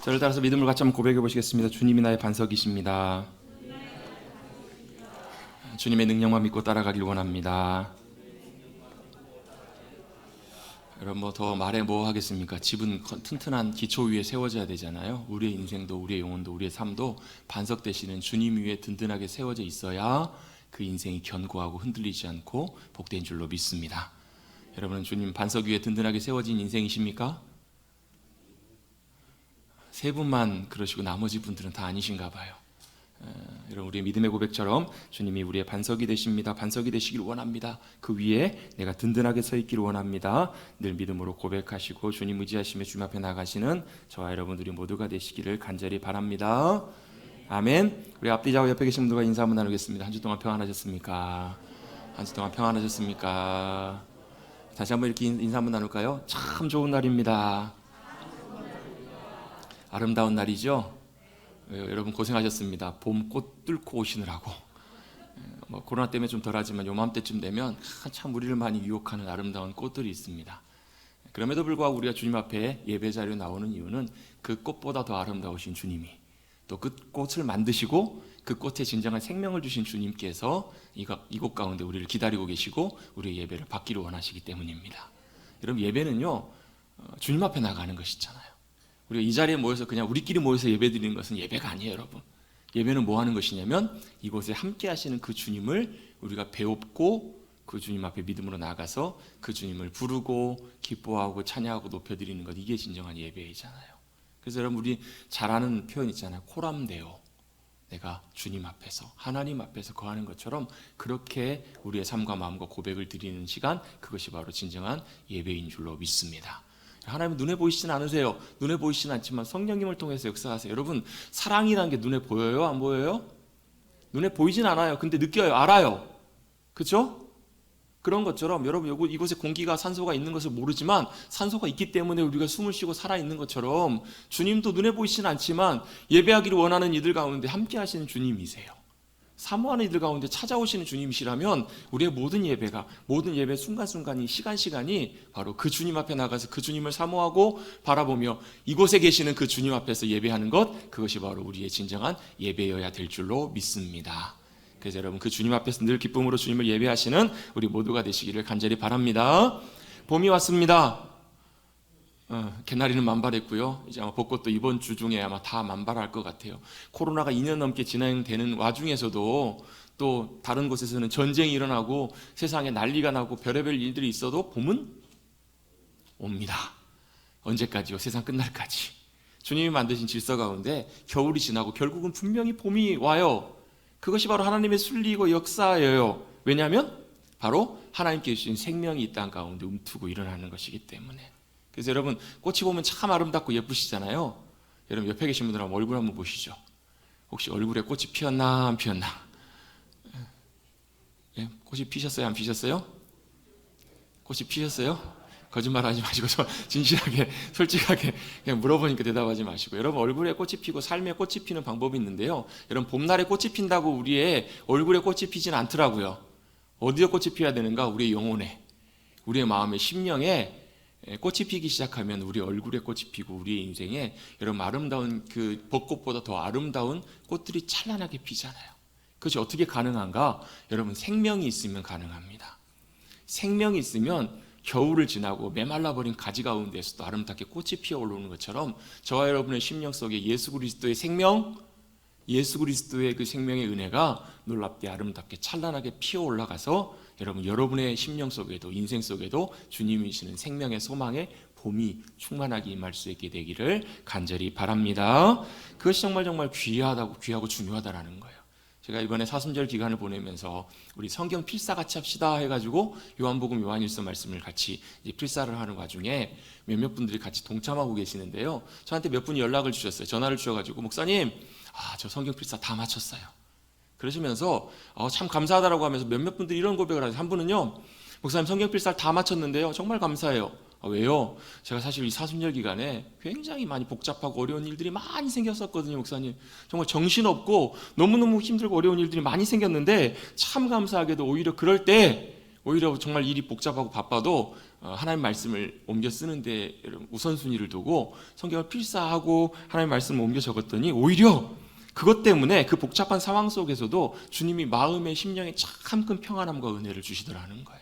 저를 따라서 믿음을 같이 한번 고백해 보시겠습니다. 주님이 나의 반석이십니다. 주님의 능력만 믿고 따라가길 원합니다. 여러분 뭐 더 말해 뭐 하겠습니까? 집은 튼튼한 기초 위에 세워져야 되잖아요. 우리의 인생도 우리의 영혼도 우리의 삶도 반석 되시는 주님 위에 든든하게 세워져 있어야 그 인생이 견고하고 흔들리지 않고 복된 줄로 믿습니다. 여러분은 주님 반석 위에 든든하게 세워진 인생이십니까? 세 분만 그러시고 나머지 분들은 다 아니신가 봐요. 여러분 우리의 믿음의 고백처럼 주님이 우리의 반석이 되십니다. 반석이 되시길 원합니다. 그 위에 내가 든든하게 서 있기를 원합니다. 늘 믿음으로 고백하시고 주님 의지하시며 주님 앞에 나가시는 저와 여러분들이 모두가 되시기를 간절히 바랍니다. 아멘. 우리 앞뒤 좌우 옆에 계신 분들과 인사 한번 나누겠습니다. 한 주 동안 평안하셨습니까? 한 주 동안 평안하셨습니까? 다시 한번 이렇게 인사 한번 나눌까요? 참 좋은 날입니다. 아름다운 날이죠. 여러분 고생하셨습니다. 봄 꽃 뚫고 오시느라고. 뭐 코로나 때문에 좀 덜하지만 요맘때쯤 되면 참 우리를 많이 유혹하는 아름다운 꽃들이 있습니다. 그럼에도 불구하고 우리가 주님 앞에 예배 자리에 나오는 이유는 그 꽃보다 더 아름다우신 주님이, 또 그 꽃을 만드시고 그 꽃에 진정한 생명을 주신 주님께서 이곳 가운데 우리를 기다리고 계시고 우리의 예배를 받기를 원하시기 때문입니다. 여러분 예배는요 주님 앞에 나가는 것이잖아요. 우리가 이 자리에 모여서 그냥 우리끼리 모여서 예배 드리는 것은 예배가 아니에요. 여러분 예배는 뭐 하는 것이냐면 이곳에 함께 하시는 그 주님을 우리가 배웁고 그 주님 앞에 믿음으로 나가서 그 주님을 부르고 기뻐하고 찬양하고 높여드리는 것, 이게 진정한 예배이잖아요. 그래서 여러분 우리 잘 아는 표현 있잖아요. 코람데오. 내가 주님 앞에서 하나님 앞에서 거하는 것처럼 그렇게 우리의 삶과 마음과 고백을 드리는 시간, 그것이 바로 진정한 예배인 줄로 믿습니다. 하나님은 눈에 보이시진 않으세요. 눈에 보이시진 않지만 성령님을 통해서 역사하세요. 여러분 사랑이라는 게 눈에 보여요? 안 보여요? 눈에 보이진 않아요. 근데 느껴요. 알아요. 그렇죠? 그런 것처럼 여러분 이곳에 공기가 산소가 있는 것을 모르지만 산소가 있기 때문에 우리가 숨을 쉬고 살아있는 것처럼 주님도 눈에 보이시진 않지만 예배하기를 원하는 이들 가운데 함께 하시는 주님이세요. 사모하는 이들 가운데 찾아오시는 주님이시라면 우리의 모든 예배가, 모든 예배 순간순간이, 시간이 바로 그 주님 앞에 나가서 그 주님을 사모하고 바라보며 이곳에 계시는 그 주님 앞에서 예배하는 것, 그것이 바로 우리의 진정한 예배여야 될 줄로 믿습니다. 그래서 여러분 그 주님 앞에서 늘 기쁨으로 주님을 예배하시는 우리 모두가 되시기를 간절히 바랍니다. 봄이 왔습니다. 개나리는 만발했고요. 이제 아마 벚꽃도 이번 주 중에 아마 다 만발할 것 같아요. 코로나가 2년 넘게 진행되는 와중에서도 또 다른 곳에서는 전쟁이 일어나고 세상에 난리가 나고 별의별 일들이 있어도 봄은 옵니다. 언제까지요? 세상 끝날까지. 주님이 만드신 질서 가운데 겨울이 지나고 결국은 분명히 봄이 와요. 그것이 바로 하나님의 순리이고 역사예요. 왜냐하면 바로 하나님께 주신 생명이 이 땅 가운데 움트고 일어나는 것이기 때문에. 그래서 여러분 꽃이 보면 참 아름답고 예쁘시잖아요. 여러분 옆에 계신 분들 한번 얼굴 한번 보시죠. 혹시 얼굴에 꽃이 피었나 안 피었나? 예? 꽃이 피셨어요 안 피셨어요? 꽃이 피셨어요? 거짓말하지 마시고 진실하게 솔직하게 그냥 물어보니까 대답하지 마시고, 여러분 얼굴에 꽃이 피고 삶에 꽃이 피는 방법이 있는데요. 여러분 봄날에 꽃이 핀다고 우리의 얼굴에 꽃이 피진 않더라고요. 어디에 꽃이 피어야 되는가? 우리의 영혼에, 우리의 마음에, 심령에 꽃이 피기 시작하면 우리 얼굴에 꽃이 피고 우리의 인생에 여러분 아름다운 그 벚꽃보다 더 아름다운 꽃들이 찬란하게 피잖아요. 그것이 어떻게 가능한가? 여러분 생명이 있으면 가능합니다. 생명이 있으면 겨울을 지나고 메말라버린 가지 가운데에서도 아름답게 꽃이 피어 올라오는 것처럼 저와 여러분의 심령 속에 예수 그리스도의 생명, 예수 그리스도의 그 생명의 은혜가 놀랍게 아름답게 찬란하게 피어 올라가서 여러분의 심령 속에도 인생 속에도 주님이시는 생명의 소망의 봄이 충만하게 임할 수 있게 되기를 간절히 바랍니다. 그것이 정말 귀하고 중요하다라는 거예요. 제가 이번에 사순절 기간을 보내면서 우리 성경 필사 같이 합시다 해가지고 요한복음 요한일서 말씀을 같이 이제 필사를 하는 와중에 몇몇 분들이 같이 동참하고 계시는데요. 저한테 몇 분이 연락을 주셨어요. 전화를 주셔가지고 목사님, 저 성경 필사 다 마쳤어요. 그러시면서 참 감사하다라고 하면서 몇몇 분들이 이런 고백을 하세요. 한 분은요, 목사님 성경 필사를 다 마쳤는데요, 정말 감사해요. 왜요? 제가 사실 이 사순절 기간에 굉장히 많이 복잡하고 어려운 일들이 많이 생겼었거든요. 목사님 정말 정신없고 너무너무 힘들고 어려운 일들이 많이 생겼는데 참 감사하게도 오히려 그럴 때 오히려 정말 일이 복잡하고 바빠도 하나님 말씀을 옮겨 쓰는데 우선순위를 두고 성경을 필사하고 하나님 말씀을 옮겨 적었더니 오히려 그것 때문에 그 복잡한 상황 속에서도 주님이 마음의 심령에 참 큰 평안함과 은혜를 주시더라는 거예요.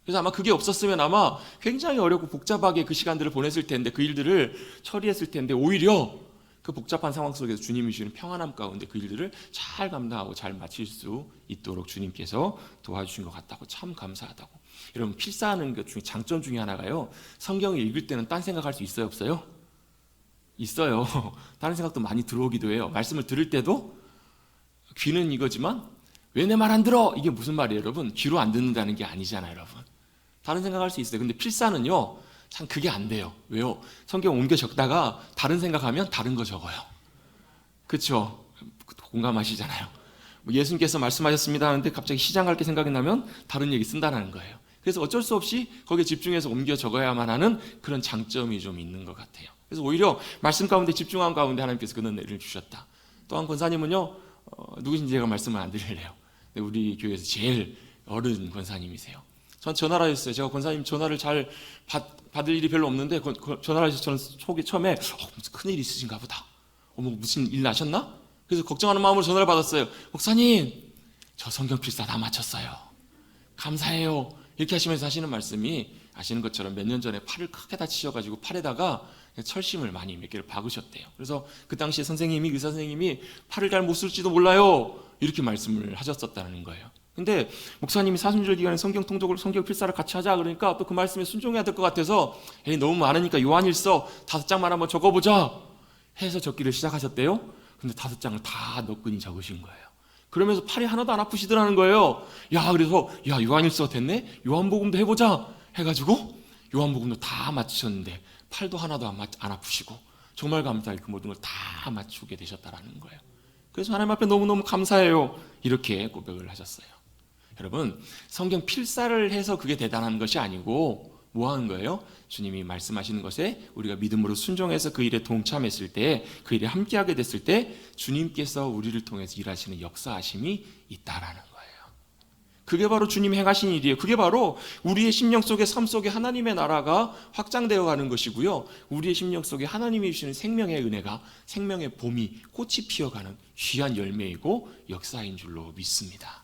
그래서 아마 그게 없었으면 아마 굉장히 어렵고 복잡하게 그 시간들을 보냈을 텐데, 그 일들을 처리했을 텐데, 오히려 그 복잡한 상황 속에서 주님이 주시는 평안함 가운데 그 일들을 잘 감당하고 잘 마칠 수 있도록 주님께서 도와주신 것 같다고, 참 감사하다고. 여러분, 필사하는 것 중에 장점 중에 하나가요, 성경을 읽을 때는 딴 생각할 수 있어요, 없어요? 있어요. 다른 생각도 많이 들어오기도 해요. 말씀을 들을 때도 귀는 이거지만 왜 내 말 안 들어? 이게 무슨 말이에요, 여러분? 귀로 안 듣는다는 게 아니잖아요, 여러분. 다른 생각할 수 있어요. 근데 필사는요, 참 그게 안 돼요. 왜요? 성경 옮겨 적다가 다른 생각하면 다른 거 적어요. 그렇죠? 공감하시잖아요. 예수님께서 말씀하셨습니다 하는데 갑자기 시장 갈 게 생각이 나면 다른 얘기 쓴다는 거예요. 그래서 어쩔 수 없이 거기에 집중해서 옮겨 적어야만 하는 그런 장점이 좀 있는 것 같아요. 그래서 오히려 말씀 가운데 집중한 가운데 하나님께서 그 은혜를 주셨다. 또한 권사님은요, 누구신지 제가 말씀을 안 드릴래요. 우리 교회에서 제일 어른 권사님이세요. 전 전화를 하셨어요. 제가 권사님 전화를 잘 받을 일이 별로 없는데 전화를 하셔서 저는 속에 처음에 무슨 큰일 있으신가 보다. 무슨 일 나셨나? 그래서 걱정하는 마음으로 전화를 받았어요. 목사님, 저 성경 필사 다 마쳤어요. 감사해요. 이렇게 하시면서 하시는 말씀이, 아시는 것처럼 몇 년 전에 팔을 크게 다치셔가지고 팔에다가 철심을 많이 몇 개를 박으셨대요. 그래서 그 당시에 의사 선생님이 팔을 잘 못 쓸지도 몰라요, 이렇게 말씀을 하셨었다는 거예요. 근데 목사님이 사순절 기간에 성경 통독을, 성경 필사를 같이 하자 그러니까 또 그 말씀에 순종해야 될 것 같아서, 너무 많으니까 요한일서 5장만 한번 적어보자 해서 적기를 시작하셨대요. 근데 5장을 다 너끈히 적으신 거예요. 그러면서 팔이 하나도 안 아프시더라는 거예요. 그래서 요한일서 됐네? 요한복음도 해보자 해가지고 요한복음도 다 맞추셨는데 팔도 하나도 안 아프시고 정말 감사하게 그 모든 걸 다 맞추게 되셨다라는 거예요. 그래서 하나님 앞에 너무너무 감사해요, 이렇게 고백을 하셨어요. 여러분, 성경 필사를 해서 그게 대단한 것이 아니고 뭐 하는 거예요? 주님이 말씀하시는 것에 우리가 믿음으로 순종해서 그 일에 동참했을 때, 그 일에 함께하게 됐을 때 주님께서 우리를 통해서 일하시는 역사하심이 있다라는 거예요. 그게 바로 주님이 행하신 일이에요. 그게 바로 우리의 심령 속에, 삶 속에 하나님의 나라가 확장되어 가는 것이고요, 우리의 심령 속에 하나님이 주시는 생명의 은혜가, 생명의 봄이, 꽃이 피어가는 귀한 열매이고 역사인 줄로 믿습니다.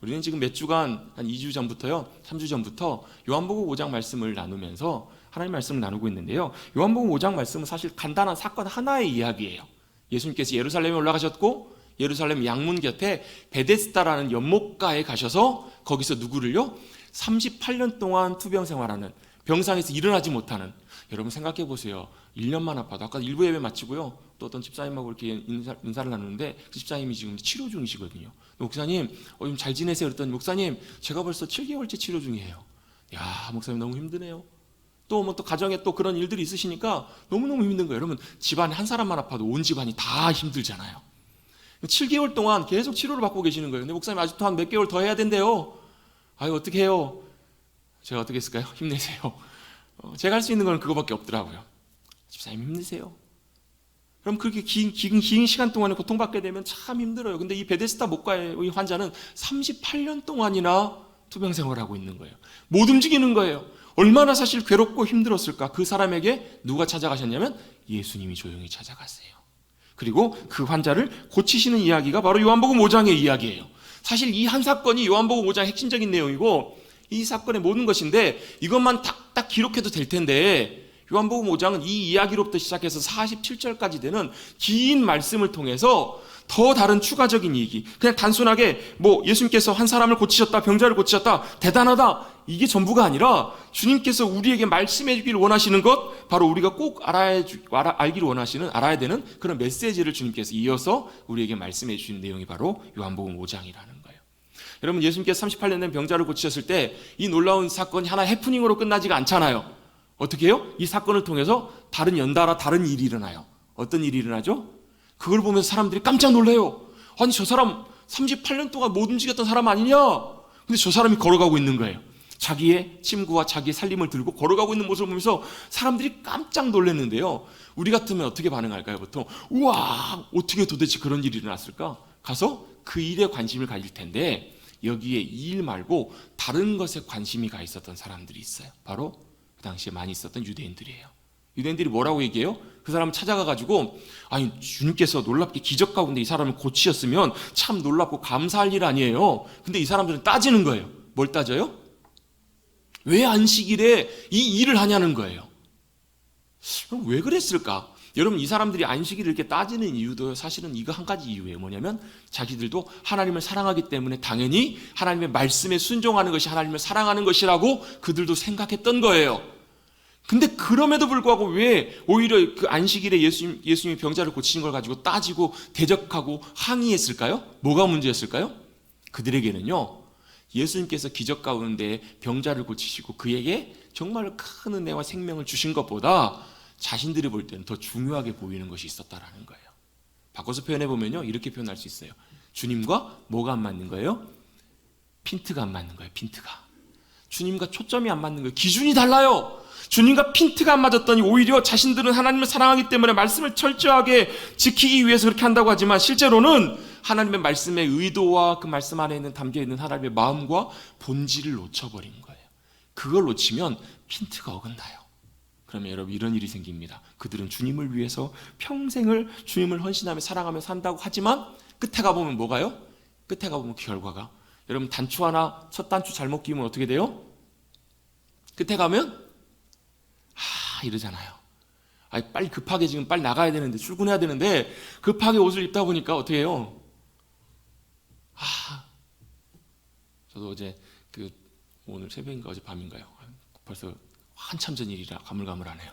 우리는 지금 몇 주간, 한 2주 전부터요, 3주 전부터 요한복음 5장 말씀을 나누면서 하나님 말씀을 나누고 있는데요, 요한복음 5장 말씀은 사실 간단한 사건 하나의 이야기예요. 예수님께서 예루살렘에 올라가셨고 예루살렘 양문 곁에 베데스다라는 연못가에 가셔서 거기서 누구를요? 38년 동안 투병 생활하는, 병상에서 일어나지 못하는, 여러분 생각해 보세요. 1년만 아파도, 아까 일부 예배 마치고요, 또 어떤 집사님하고 이렇게 인사를 나누는데 그 집사님이 지금 치료 중이시거든요. 목사님, 좀 잘 지내세요? 그랬더니, 목사님, 제가 벌써 7개월째 치료 중이에요. 목사님 너무 힘드네요. 또 가정에 또 그런 일들이 있으시니까 너무너무 힘든 거예요. 여러분, 집안에 한 사람만 아파도 온 집안이 다 힘들잖아요. 7개월 동안 계속 치료를 받고 계시는 거예요. 근데 목사님 아직도 한 몇 개월 더 해야 된대요. 어떻게 해요? 제가 어떻게 했을까요? 힘내세요. 제가 할 수 있는 건 그거밖에 없더라고요. 집사님 힘내세요. 그럼 그렇게 긴 시간 동안에 고통받게 되면 참 힘들어요. 근데 이 베데스다 목가의 환자는 38년 동안이나 투병 생활하고 있는 거예요. 못 움직이는 거예요. 얼마나 사실 괴롭고 힘들었을까. 그 사람에게 누가 찾아가셨냐면 예수님이 조용히 찾아갔어요. 그리고 그 환자를 고치시는 이야기가 바로 요한복음 5장의 이야기예요. 사실 이 한 사건이 요한복음 5장의 핵심적인 내용이고 이 사건의 모든 것인데, 이것만 딱 기록해도 될 텐데, 요한복음 5장은 이 이야기로부터 시작해서 47절까지 되는 긴 말씀을 통해서 더 다른 추가적인 얘기, 그냥 단순하게 예수님께서 한 사람을 고치셨다, 병자를 고치셨다, 대단하다, 이게 전부가 아니라 주님께서 우리에게 말씀해 주기를 원하시는 것, 바로 우리가 꼭 알기를 원하시는, 알아야 되는 그런 메시지를 주님께서 이어서 우리에게 말씀해 주시는 내용이 바로 요한복음 5장이라는 거예요. 여러분, 예수님께서 38년 된 병자를 고치셨을 때 이 놀라운 사건이 하나의 해프닝으로 끝나지가 않잖아요. 어떻게 해요? 이 사건을 통해서 연달아 다른 일이 일어나요. 어떤 일이 일어나죠? 그걸 보면서 사람들이 깜짝 놀라요. 아니, 저 사람 38년 동안 못 움직였던 사람 아니냐? 근데 저 사람이 걸어가고 있는 거예요. 자기의 침구와 자기의 살림을 들고 걸어가고 있는 모습을 보면서 사람들이 깜짝 놀랐는데요, 우리 같으면 어떻게 반응할까요? 보통 우와, 어떻게 도대체 그런 일이 일어났을까? 가서 그 일에 관심을 가질 텐데, 여기에 이 일 말고 다른 것에 관심이 가 있었던 사람들이 있어요. 바로 그 당시에 많이 있었던 유대인들이에요. 유대인들이 뭐라고 얘기해요? 그 사람을 찾아가가지고 아니 주님께서 놀랍게 기적 가운데 이 사람을 고치셨으면 참 놀랍고 감사할 일 아니에요. 근데 이 사람들은 따지는 거예요. 뭘 따져요? 왜 안식일에 이 일을 하냐는 거예요. 그럼 왜 그랬을까? 여러분, 이 사람들이 안식일을 이렇게 따지는 이유도 사실은 이거 한 가지 이유예요. 뭐냐면 자기들도 하나님을 사랑하기 때문에 당연히 하나님의 말씀에 순종하는 것이 하나님을 사랑하는 것이라고 그들도 생각했던 거예요. 근데 그럼에도 불구하고 왜 오히려 그 안식일에 예수님이 병자를 고치신 걸 가지고 따지고 대적하고 항의했을까요? 뭐가 문제였을까요? 그들에게는요, 예수님께서 기적 가운데 병자를 고치시고 그에게 정말 큰 은혜와 생명을 주신 것보다 자신들이 볼 때는 더 중요하게 보이는 것이 있었다라는 거예요. 바꿔서 표현해 보면요, 이렇게 표현할 수 있어요. 주님과 뭐가 안 맞는 거예요? 핀트가 안 맞는 거예요. 핀트가. 주님과 초점이 안 맞는 거예요. 기준이 달라요. 주님과 핀트가 안 맞았더니 오히려 자신들은 하나님을 사랑하기 때문에 말씀을 철저하게 지키기 위해서 그렇게 한다고 하지만 실제로는 하나님의 말씀의 의도와 그 말씀 안에 있는 담겨있는 하나님의 마음과 본질을 놓쳐버린 거예요. 그걸 놓치면 핀트가 어긋나요. 그러면 여러분, 이런 일이 생깁니다. 그들은 주님을 위해서 평생을 주님을 헌신하며 사랑하며 산다고 하지만 끝에 가보면 뭐가요? 끝에 가보면 그 결과가, 여러분, 단추 하나 첫 단추 잘못 끼우면 어떻게 돼요? 끝에 가면 이러잖아요. 빨리 급하게 지금 빨리 나가야 되는데, 출근해야 되는데 급하게 옷을 입다 보니까 어떻게 해요? 저도 어제 오늘 새벽인가 어제 밤인가요? 벌써 한참 전 일이라 가물가물하네요.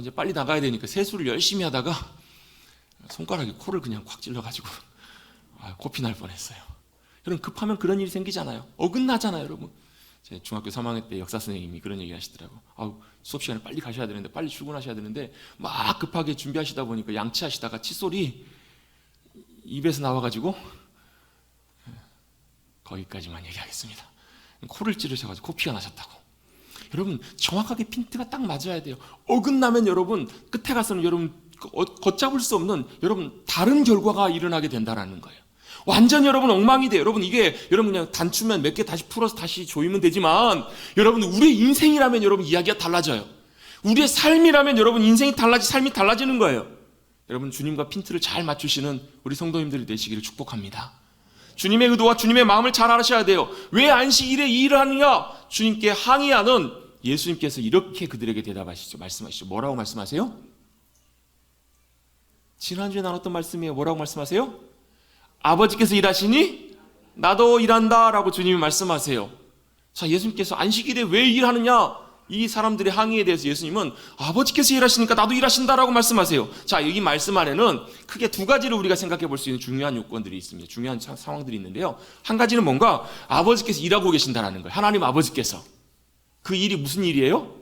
이제 빨리 나가야 되니까 세수를 열심히 하다가 손가락에 코를 그냥 콱 찔러가지고 코피 날 뻔했어요. 여러분, 급하면 그런 일이 생기잖아요. 어긋나잖아요, 여러분. 제 중학교 3학년 때 역사 선생님이 그런 얘기 하시더라고요. 수업 시간에 빨리 가셔야 되는데, 빨리 출근하셔야 되는데 막 급하게 준비하시다 보니까 양치하시다가 칫솔이 입에서 나와가지고, 거기까지만 얘기하겠습니다. 코를 찌르셔가지고 코피가 나셨다고. 여러분, 정확하게 핀트가 딱 맞아야 돼요. 어긋나면 여러분, 끝에 가서는 여러분 걷잡을 수 없는 여러분 다른 결과가 일어나게 된다라는 거예요. 완전 여러분 엉망이 돼요. 여러분, 이게 여러분 그냥 단추면 몇 개 다시 풀어서 다시 조이면 되지만, 여러분 우리의 인생이라면 여러분 이야기가 달라져요. 우리의 삶이라면 여러분 인생이 삶이 달라지는 거예요. 여러분, 주님과 핀트를 잘 맞추시는 우리 성도님들이 되시기를 축복합니다. 주님의 의도와 주님의 마음을 잘 알으셔야 돼요. 왜 안식일에 이 일을 하느냐? 주님께 항의하는 예수님께서 이렇게 그들에게 대답하시죠. 말씀하시죠. 뭐라고 말씀하세요? 지난주에 나눴던 말씀이에요. 뭐라고 말씀하세요? 아버지께서 일하시니 나도 일한다 라고 주님이 말씀하세요. 자, 예수님께서 안식일에 왜 일하느냐? 이 사람들의 항의에 대해서 예수님은 아버지께서 일하시니까 나도 일하신다라고 말씀하세요. 자, 이 말씀 안에는 크게 두 가지를 우리가 생각해 볼 수 있는 중요한 요건들이 있습니다. 중요한 상황들이 있는데요. 한 가지는 뭔가 아버지께서 일하고 계신다라는 거예요. 하나님 아버지께서. 그 일이 무슨 일이에요?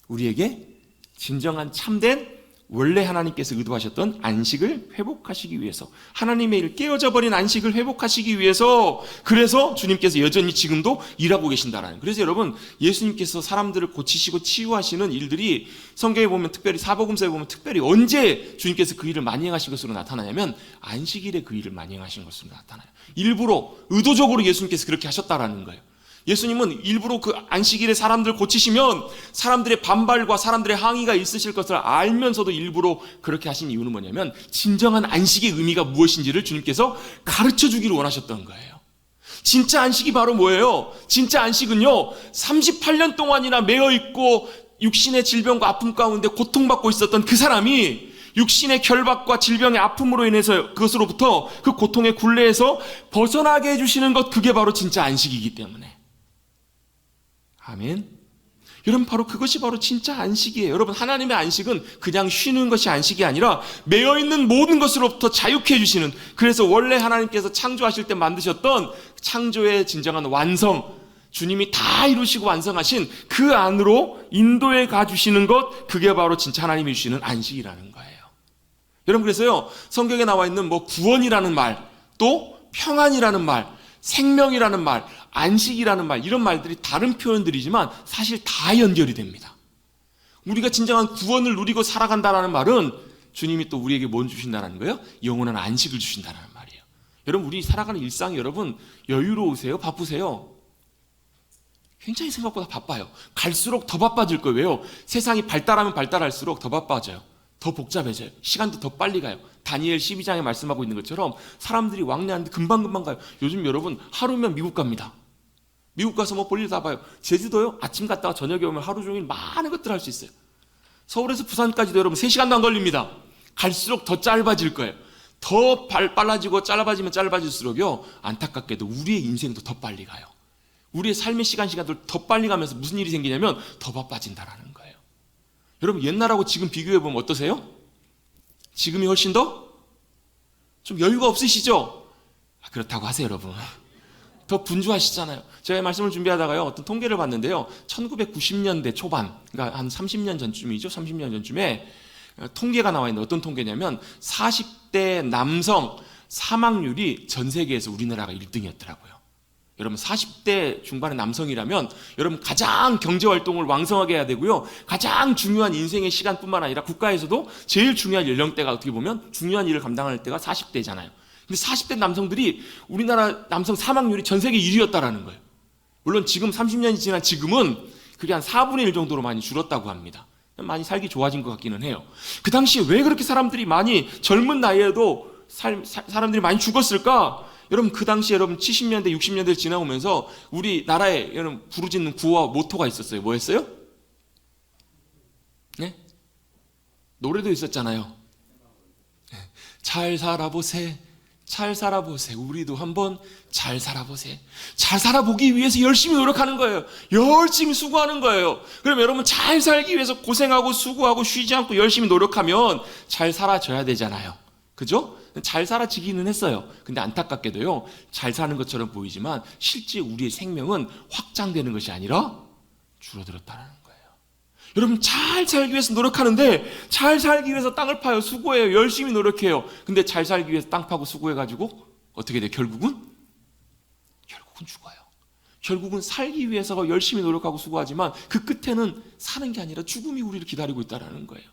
우리에게 진정한 참된 원래 하나님께서 의도하셨던 안식을 회복하시기 위해서, 하나님의 일, 깨어져 버린 안식을 회복하시기 위해서, 그래서 주님께서 여전히 지금도 일하고 계신다라는 거예요. 그래서 여러분, 예수님께서 사람들을 고치시고 치유하시는 일들이 성경에 보면, 특별히 사복음서에 보면 특별히 언제 주님께서 그 일을 많이 행하신 것으로 나타나냐면 안식일에 그 일을 많이 행하신 것으로 나타나요. 일부러 의도적으로 예수님께서 그렇게 하셨다라는 거예요. 예수님은 일부러 그 안식일에 사람들 고치시면 사람들의 반발과 사람들의 항의가 있으실 것을 알면서도 일부러 그렇게 하신 이유는 뭐냐면, 진정한 안식의 의미가 무엇인지를 주님께서 가르쳐 주기를 원하셨던 거예요. 진짜 안식이 바로 뭐예요? 진짜 안식은요, 38년 동안이나 매여 있고 육신의 질병과 아픔 가운데 고통받고 있었던 그 사람이 육신의 결박과 질병의 아픔으로 인해서 그것으로부터, 그 고통의 굴레에서 벗어나게 해주시는 것, 그게 바로 진짜 안식이기 때문에. 아멘. 여러분, 바로 그것이 바로 진짜 안식이에요. 여러분, 하나님의 안식은 그냥 쉬는 것이 안식이 아니라 매여있는 모든 것으로부터 자유케 해주시는, 그래서 원래 하나님께서 창조하실 때 만드셨던 창조의 진정한 완성, 주님이 다 이루시고 완성하신 그 안으로 인도해 가주시는 것, 그게 바로 진짜 하나님이 주시는 안식이라는 거예요. 여러분, 그래서요, 성경에 나와 있는 구원이라는 말, 또 평안이라는 말, 생명이라는 말, 안식이라는 말, 이런 말들이 다른 표현들이지만 사실 다 연결이 됩니다. 우리가 진정한 구원을 누리고 살아간다는 말은 주님이 또 우리에게 뭘 주신다는 거예요? 영원한 안식을 주신다는 말이에요. 여러분 우리 살아가는 일상이 여러분 여유로우세요? 바쁘세요? 굉장히 생각보다 바빠요. 갈수록 더 바빠질 거예요. 왜요? 세상이 발달하면 발달할수록 더 바빠져요. 더 복잡해져요. 시간도 더 빨리 가요. 다니엘 12장에 말씀하고 있는 것처럼 사람들이 왕래하는데 금방금방 가요. 요즘 여러분 하루면 미국 갑니다. 미국 가서 뭐 볼일 다 봐요. 제주도요? 아침 갔다가 저녁에 오면 하루 종일 많은 것들 할 수 있어요. 서울에서 부산까지도 여러분 3시간도 안 걸립니다. 갈수록 더 짧아질 거예요. 더 빨라지고 짧아지면 짧아질수록요, 안타깝게도 우리의 인생도 더 빨리 가요. 우리의 삶의 시간도 더 빨리 가면서 무슨 일이 생기냐면 더 바빠진다라는 거예요. 여러분 옛날하고 지금 비교해보면 어떠세요? 지금이 훨씬 더 좀 여유가 없으시죠? 그렇다고 하세요 여러분. 더 분주하시잖아요. 제가 말씀을 준비하다가요 어떤 통계를 봤는데요, 1990년대 초반, 그러니까 한 30년 전쯤이죠. 30년 전쯤에 통계가 나와 있는데 어떤 통계냐면 40대 남성 사망률이 전 세계에서 우리나라가 1등이었더라고요. 여러분 40대 중반의 남성이라면 여러분 가장 경제활동을 왕성하게 해야 되고요, 가장 중요한 인생의 시간뿐만 아니라 국가에서도 제일 중요한 연령대가 어떻게 보면 중요한 일을 감당할 때가 40대잖아요. 근데 40대 남성들이 우리나라 남성 사망률이 전 세계 1위였다라는 거예요. 물론 지금 30년이 지난 지금은 그게 한 4분의 1 정도로 많이 줄었다고 합니다. 많이 살기 좋아진 것 같기는 해요. 그 당시에 왜 그렇게 사람들이 많이 젊은 나이에도 사람들이 많이 죽었을까? 여러분 그 당시에 여러분 70년대 60년대를 지나오면서 우리나라에 여러분 부르짖는 구호와 모토가 있었어요. 뭐였어요? 네? 노래도 있었잖아요. 잘 살아보세, 잘 살아보세, 우리도 한번 잘 살아보세. 잘 살아보기 위해서 열심히 노력하는 거예요. 열심히 수고하는 거예요. 그럼 여러분 잘 살기 위해서 고생하고 수고하고 쉬지 않고 열심히 노력하면 잘 살아져야 되잖아요. 그죠? 잘 살아지기는 했어요. 근데 안타깝게도요, 잘 사는 것처럼 보이지만 실제 우리의 생명은 확장되는 것이 아니라 줄어들었다는 거예요. 여러분 잘 살기 위해서 노력하는데, 잘 살기 위해서 땅을 파요, 수고해요, 열심히 노력해요. 근데 잘 살기 위해서 땅 파고 수고해가지고 어떻게 돼요? 결국은 죽어요. 결국은 살기 위해서 열심히 노력하고 수고하지만 그 끝에는 사는 게 아니라 죽음이 우리를 기다리고 있다는 거예요.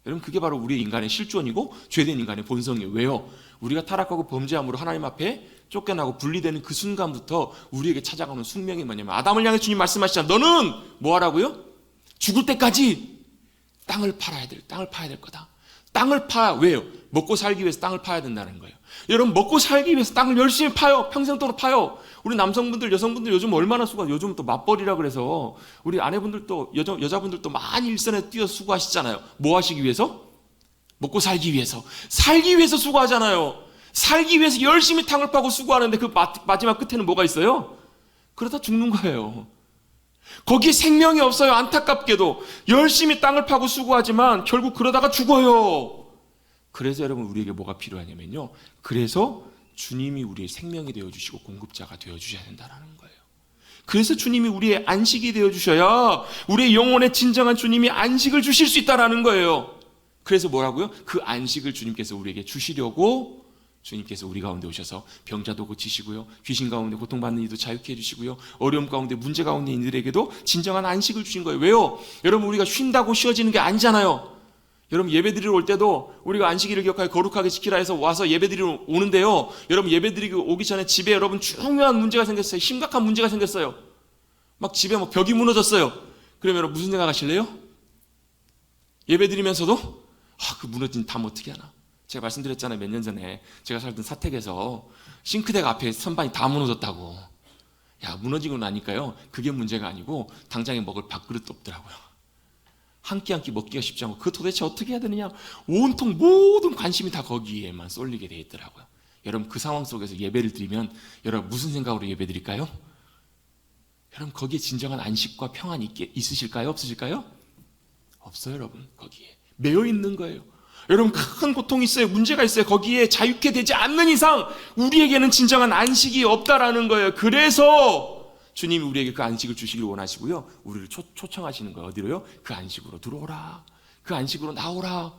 여러분 그게 바로 우리 인간의 실존이고 죄된 인간의 본성이에요. 왜요? 우리가 타락하고 범죄함으로 하나님 앞에 쫓겨나고 분리되는 그 순간부터 우리에게 찾아가는 숙명이 뭐냐면, 아담을 향해 주님 말씀하시잖아요. 너는 뭐 하라고요? 죽을 때까지 땅을 팔아야 될, 땅을 파야 될 거다. 땅을 파. 왜요? 먹고 살기 위해서 땅을 파야 된다는 거예요. 여러분 먹고 살기 위해서 땅을 열심히 파요. 평생도록 파요. 우리 남성분들, 여성분들 요즘 얼마나 수고하세요. 요즘 또 맞벌이라 그래서 우리 아내분들도 여자분들도 많이 일선에 뛰어 수고하시잖아요. 뭐 하시기 위해서? 먹고 살기 위해서. 살기 위해서 수고하잖아요. 살기 위해서 열심히 땅을 파고 수고하는데 그 마지막 끝에는 뭐가 있어요? 그러다 죽는 거예요. 거기에 생명이 없어요. 안타깝게도 열심히 땅을 파고 수고하지만 결국 그러다가 죽어요. 그래서 여러분 우리에게 뭐가 필요하냐면요, 그래서 주님이 우리의 생명이 되어주시고 공급자가 되어주셔야 된다는 거예요. 그래서 주님이 우리의 안식이 되어주셔야 우리의 영혼의 진정한 주님이 안식을 주실 수 있다는 거예요. 그래서 뭐라고요? 그 안식을 주님께서 우리에게 주시려고 주님께서 우리 가운데 오셔서 병자도 고치시고요, 귀신 가운데 고통받는 이도 자유케 해주시고요, 어려움 가운데 문제 가운데 이들에게도 진정한 안식을 주신 거예요. 왜요? 여러분 우리가 쉰다고 쉬어지는 게 아니잖아요. 여러분 예배드리러 올 때도 우리가 안식일을 기억하여 거룩하게 지키라 해서 와서 예배드리러 오는데요, 여러분 예배드리고 오기 전에 집에 여러분 중요한 문제가 생겼어요. 심각한 문제가 생겼어요. 막 집에 막 벽이 무너졌어요. 그러면 여러분 무슨 생각 하실래요? 예배드리면서도 그 무너진 담 어떻게 하나. 제가 말씀드렸잖아요, 몇 년 전에 제가 살던 사택에서 싱크대가 앞에 선반이 다 무너졌다고. 무너지고 나니까요, 그게 문제가 아니고 당장에 먹을 밥그릇도 없더라고요. 한 끼 한 끼 먹기가 쉽지 않고 그 도대체 어떻게 해야 되느냐, 온통 모든 관심이 다 거기에만 쏠리게 돼 있더라고요. 여러분 그 상황 속에서 예배를 드리면 여러분 무슨 생각으로 예배 드릴까요? 여러분 거기에 진정한 안식과 평안이 있으실까요? 없으실까요? 없어요. 여러분 거기에 매여 있는 거예요. 여러분 큰 고통이 있어요, 문제가 있어요. 거기에 자유케 되지 않는 이상 우리에게는 진정한 안식이 없다라는 거예요. 그래서 주님이 우리에게 그 안식을 주시길 원하시고요, 우리를 초청하시는 거예요. 어디로요? 그 안식으로 들어오라, 그 안식으로 나오라.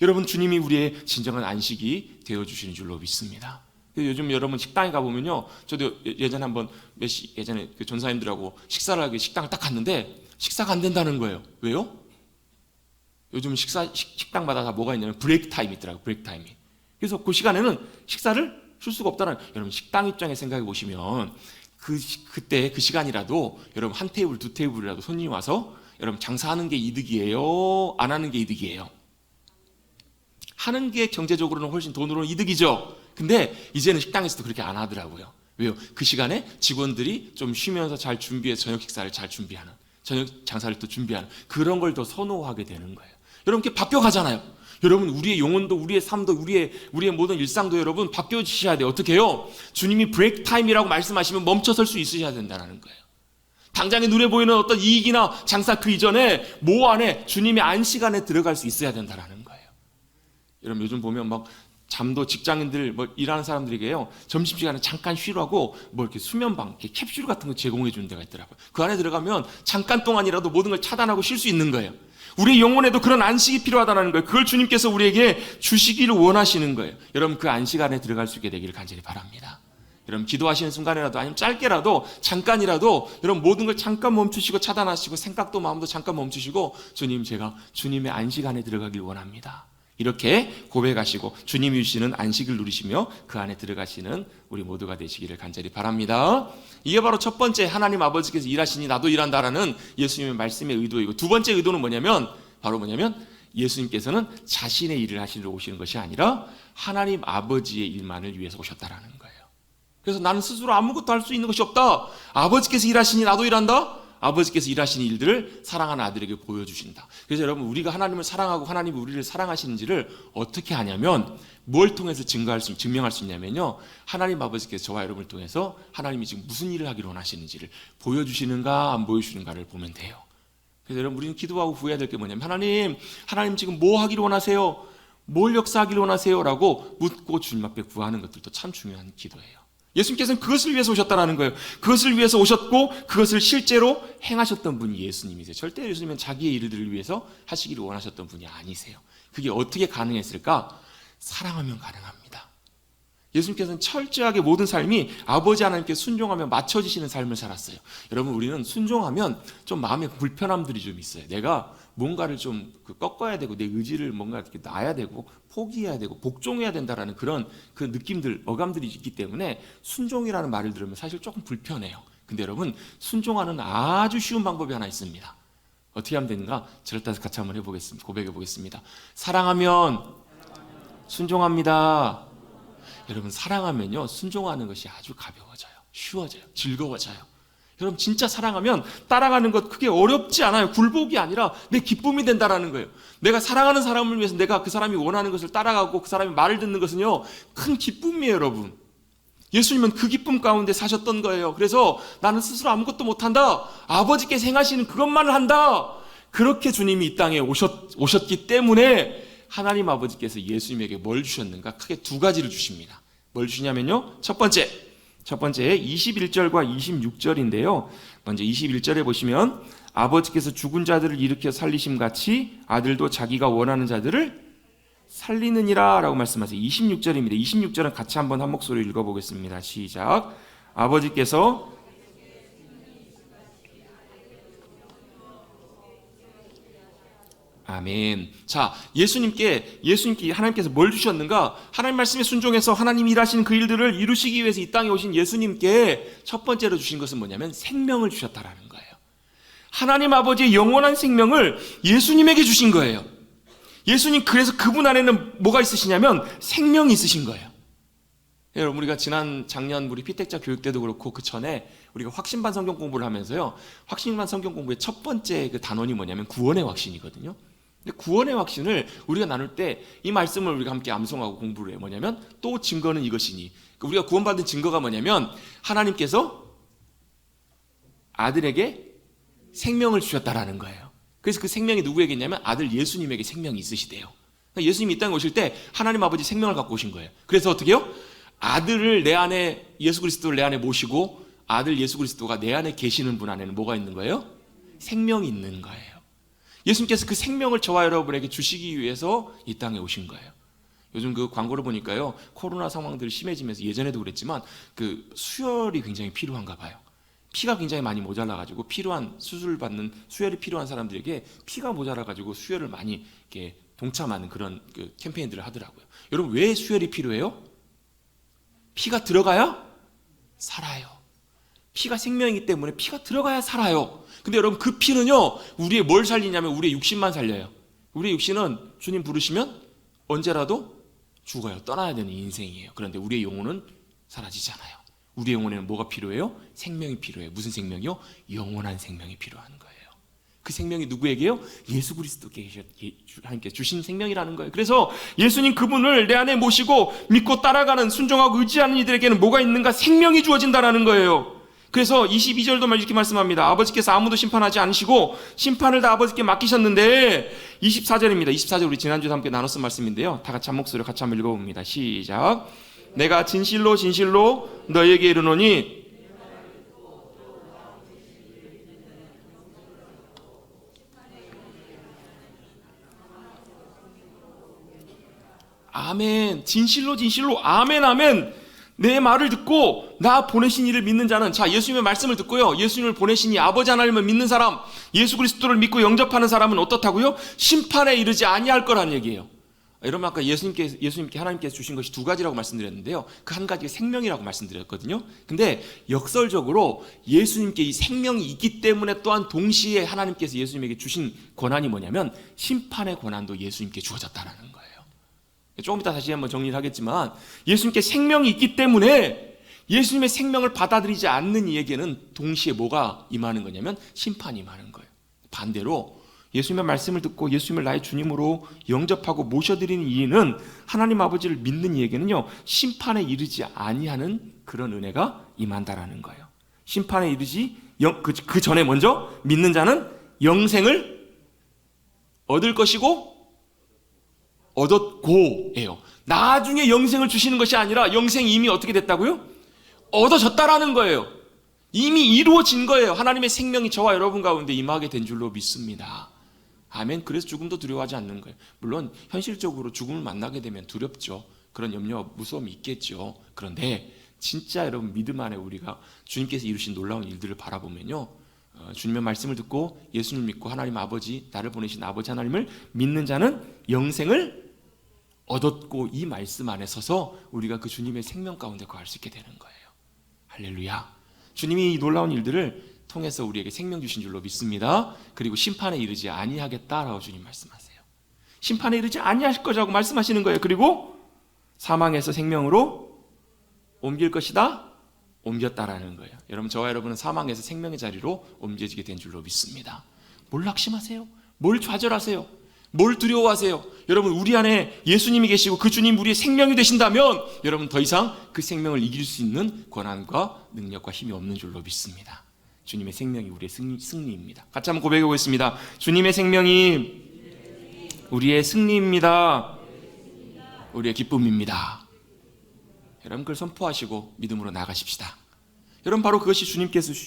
여러분 주님이 우리의 진정한 안식이 되어주시는 줄로 믿습니다. 요즘 여러분 식당에 가보면요, 저도 예전에 한번 예전에 그 전사님들하고 식사를 하기 식당을 딱 갔는데 식사가 안 된다는 거예요. 왜요? 요즘 식당마다 다 뭐가 있냐면 브레이크 타임이 있더라고요. 브레이크 타임이. 그래서 그 시간에는 식사를 쉴 수가 없다는, 여러분 식당 입장에 생각해 보시면 그때 그 시간이라도 여러분 한 테이블 두 테이블이라도 손님이 와서 여러분 장사하는 게 이득이에요, 안 하는 게 이득이에요? 하는 게 경제적으로는 훨씬 돈으로는 이득이죠. 근데 이제는 식당에서도 그렇게 안 하더라고요. 왜요? 그 시간에 직원들이 좀 쉬면서 잘 준비해서 저녁 식사를 잘 준비하는, 저녁 장사를 또 준비하는 그런 걸 더 선호하게 되는 거예요. 여러분 이렇게 바뀌어가잖아요. 여러분 우리의 영혼도, 우리의 삶도, 우리의 모든 일상도 여러분 바뀌어지셔야 돼요. 어떻게 해요? 주님이 브레이크 타임이라고 말씀하시면 멈춰설 수 있으셔야 된다는 거예요. 당장에 눈에 보이는 어떤 이익이나 장사 그 이전에 모 안에 주님의 안식 안에 들어갈 수 있어야 된다는 거예요. 여러분 요즘 보면 막 잠도 직장인들 뭐 일하는 사람들에게요, 점심시간에 잠깐 쉬라고 뭐 이렇게 수면방, 이렇게 캡슐 같은 거 제공해 주는 데가 있더라고요. 그 안에 들어가면 잠깐 동안이라도 모든 걸 차단하고 쉴 수 있는 거예요. 우리 영혼에도 그런 안식이 필요하다는 거예요. 그걸 주님께서 우리에게 주시기를 원하시는 거예요. 여러분 그 안식 안에 들어갈 수 있게 되기를 간절히 바랍니다. 여러분 기도하시는 순간이라도, 아니면 짧게라도 잠깐이라도 여러분 모든 걸 잠깐 멈추시고 차단하시고 생각도 마음도 잠깐 멈추시고, 주님 제가 주님의 안식 안에 들어가길 원합니다, 이렇게 고백하시고 주님이 주시는 안식을 누리시며 그 안에 들어가시는 우리 모두가 되시기를 간절히 바랍니다. 이게 바로 첫 번째, 하나님 아버지께서 일하시니 나도 일한다라는 예수님의 말씀의 의도이고, 두 번째 의도는 뭐냐면 예수님께서는 자신의 일을 하시러 오시는 것이 아니라 하나님 아버지의 일만을 위해서 오셨다라는 거예요. 그래서 나는 스스로 아무것도 할 수 있는 것이 없다. 아버지께서 일하시니 나도 일한다. 아버지께서 일하시는 일들을 사랑하는 아들에게 보여주신다. 그래서 여러분 우리가 하나님을 사랑하고 하나님이 우리를 사랑하시는지를 어떻게 하냐면, 뭘 통해서 증명할 수 있냐면요, 하나님 아버지께서 저와 여러분을 통해서 하나님이 지금 무슨 일을 하기를 원하시는지를 보여주시는가 안 보여주시는가를 보면 돼요. 그래서 여러분 우리는 기도하고 구해야 될 게 뭐냐면, 하나님 지금 뭐 하기를 원하세요? 뭘 역사하기를 원하세요? 라고 묻고 주님 앞에 구하는 것들도 참 중요한 기도예요. 예수님께서는 그것을 위해서 오셨다는 거예요. 그것을 위해서 오셨고 그것을 실제로 행하셨던 분이 예수님이세요. 절대 예수님은 자기의 일들을 위해서 하시기를 원하셨던 분이 아니세요. 그게 어떻게 가능했을까? 사랑하면 가능합니다. 예수님께서는 철저하게 모든 삶이 아버지 하나님께 순종하며 맞춰지시는 삶을 살았어요. 여러분 우리는 순종하면 좀 마음에 불편함들이 좀 있어요. 내가 뭔가를 좀 꺾어야 되고 내 의지를 뭔가 이렇게 놔야 되고 포기해야 되고 복종해야 된다라는 그런 그 느낌들, 어감들이 있기 때문에 순종이라는 말을 들으면 사실 조금 불편해요. 근데 여러분 순종하는 아주 쉬운 방법이 하나 있습니다. 어떻게 하면 되는가? 저를 따라서 같이 한번 해보겠습니다. 고백해 보겠습니다. 사랑하면 순종합니다. 여러분 사랑하면요 순종하는 것이 아주 가벼워져요. 쉬워져요. 즐거워져요. 여러분 진짜 사랑하면 따라가는 것 그게 어렵지 않아요. 굴복이 아니라 내 기쁨이 된다라는 거예요. 내가 사랑하는 사람을 위해서 내가 그 사람이 원하는 것을 따라가고 그 사람이 말을 듣는 것은요 큰 기쁨이에요. 여러분 예수님은 그 기쁨 가운데 사셨던 거예요. 그래서 나는 스스로 아무것도 못한다, 아버지께서 행하시는 그것만을 한다, 그렇게 주님이 이 땅에 오셨기 때문에 하나님 아버지께서 예수님에게 뭘 주셨는가? 크게 두 가지를 주십니다. 뭘 주냐면요, 첫 번째 21절과 26절인데요 먼저 21절에 보시면, 아버지께서 죽은 자들을 일으켜 살리심 같이 아들도 자기가 원하는 자들을 살리느니라 라고 말씀하세요. 26절입니다. 26절은 같이 한번 한 목소리로 읽어보겠습니다. 시작. 아버지께서 아멘. 자, 예수님께 하나님께서 뭘 주셨는가? 하나님 말씀에 순종해서 하나님이 일하시는 그 일들을 이루시기 위해서 이 땅에 오신 예수님께 첫 번째로 주신 것은 뭐냐면 생명을 주셨다라는 거예요. 하나님 아버지의 영원한 생명을 예수님에게 주신 거예요. 예수님, 그래서 그분 안에는 뭐가 있으시냐면 생명이 있으신 거예요. 여러분 우리가 작년 우리 피택자 교육 때도 그렇고 그 전에 우리가 확신반 성경 공부를 하면서요, 확신반 성경 공부의 첫 번째 그 단원이 뭐냐면 구원의 확신이거든요. 근데 구원의 확신을 우리가 나눌 때 이 말씀을 우리가 함께 암송하고 공부를 해요. 뭐냐면 또 증거는 이것이니, 우리가 구원받은 증거가 뭐냐면 하나님께서 아들에게 생명을 주셨다라는 거예요. 그래서 그 생명이 누구에게 있냐면 아들 예수님에게 생명이 있으시대요. 그러니까 예수님이 이 땅에 오실 때 하나님 아버지 생명을 갖고 오신 거예요. 그래서 어떻게 해요? 아들을 내 안에, 예수 그리스도를 내 안에 모시고 아들 예수 그리스도가 내 안에 계시는 분 안에는 뭐가 있는 거예요? 생명이 있는 거예요. 예수님께서 그 생명을 저와 여러분에게 주시기 위해서 이 땅에 오신 거예요. 요즘 그 광고를 보니까요, 코로나 상황들이 심해지면서 예전에도 그랬지만 그 수혈이 굉장히 필요한가 봐요. 피가 굉장히 많이 모자라가지고 수혈이 필요한 사람들에게 피가 모자라가지고 수혈을 많이 이렇게 동참하는 그런 그 캠페인들을 하더라고요. 여러분, 왜 수혈이 필요해요? 피가 들어가야 살아요. 피가 생명이기 때문에 피가 들어가야 살아요. 근데 여러분, 그 피는요, 우리의 뭘 살리냐면 우리의 육신만 살려요. 우리의 육신은 주님 부르시면 언제라도 죽어요. 떠나야 되는 인생이에요. 그런데 우리의 영혼은 사라지잖아요. 우리의 영혼에는 뭐가 필요해요? 생명이 필요해요. 무슨 생명이요? 영원한 생명이 필요한 거예요. 그 생명이 누구에게요? 예수 그리스도께 하나님께 주신 생명이라는 거예요. 그래서 예수님 그분을 내 안에 모시고 믿고 따라가는, 순종하고 의지하는 이들에게는 뭐가 있는가? 생명이 주어진다라는 거예요. 그래서 22절도 이렇게 말씀합니다. 아버지께서 아무도 심판하지 않으시고 심판을 다 아버지께 맡기셨는데, 24절입니다. 24절 우리 지난주에 함께 나눴던 말씀인데요. 다 같이 한 목소리로 같이 한번 읽어봅니다. 시작. 내가 진실로 진실로 너에게 이르노니 아멘. 진실로 진실로 아멘 아멘. 내 말을 듣고 나 보내신 이를 믿는 자는, 자, 예수님의 말씀을 듣고요, 예수님을 보내신 이 아버지 하나님을 믿는 사람, 예수 그리스도를 믿고 영접하는 사람은 어떻다고요? 심판에 이르지 아니할 거란 얘기예요. 여러분, 아까 예수님께 하나님께서 주신 것이 두 가지라고 말씀드렸는데요, 그 한 가지가 생명이라고 말씀드렸거든요. 근데 역설적으로 예수님께 이 생명이 있기 때문에 또한 동시에 하나님께서 예수님에게 주신 권한이 뭐냐면 심판의 권한도 예수님께 주어졌다는 거예요. 조금 이따 다시 한번 정리를 하겠지만, 예수님께 생명이 있기 때문에 예수님의 생명을 받아들이지 않는 이에게는 동시에 뭐가 임하는 거냐면 심판이 임하는 거예요. 반대로 예수님의 말씀을 듣고 예수님을 나의 주님으로 영접하고 모셔드리는 이는, 하나님 아버지를 믿는 이에게는요, 심판에 이르지 아니하는 그런 은혜가 임한다라는 거예요. 심판에 이르지, 그 전에 먼저 믿는 자는 영생을 얻을 것이고 얻었고예요. 나중에 영생을 주시는 것이 아니라 영생이 이미 어떻게 됐다고요? 얻어졌다라는 거예요. 이미 이루어진 거예요. 하나님의 생명이 저와 여러분 가운데 임하게 된 줄로 믿습니다. 아멘. 그래서 죽음도 두려워하지 않는 거예요. 물론 현실적으로 죽음을 만나게 되면 두렵죠. 그런 염려와 무서움이 있겠죠. 그런데 진짜 여러분 믿음 안에 우리가 주님께서 이루신 놀라운 일들을 바라보면요, 주님의 말씀을 듣고 예수님을 믿고 하나님 아버지, 나를 보내신 아버지 하나님을 믿는 자는 영생을 얻었고, 이 말씀 안에 서서 우리가 그 주님의 생명 가운데 거할 수 있게 되는 거예요. 할렐루야. 주님이 이 놀라운 일들을 통해서 우리에게 생명 주신 줄로 믿습니다. 그리고 심판에 이르지 아니하겠다라고 주님 말씀하세요. 심판에 이르지 아니하실 거라고 말씀하시는 거예요. 그리고 사망에서 생명으로 옮길 것이다, 옮겼다라는 거예요. 여러분, 저와 여러분은 사망에서 생명의 자리로 옮겨지게 된 줄로 믿습니다. 뭘 낙심하세요? 뭘 좌절하세요? 뭘 두려워하세요? 여러분, 우리 안에 예수님이 계시고 그 주님 우리의 생명이 되신다면 여러분 더 이상 그 생명을 이길 수 있는 권한과 능력과 힘이 없는 줄로 믿습니다. 주님의 생명이 우리의 승리입니다. 같이 한번 고백해 보겠습니다. 주님의 생명이 우리의 승리입니다. 우리의 기쁨입니다. 여러분, 그걸 선포하시고 믿음으로 나가십시다. 여러분, 바로 그것이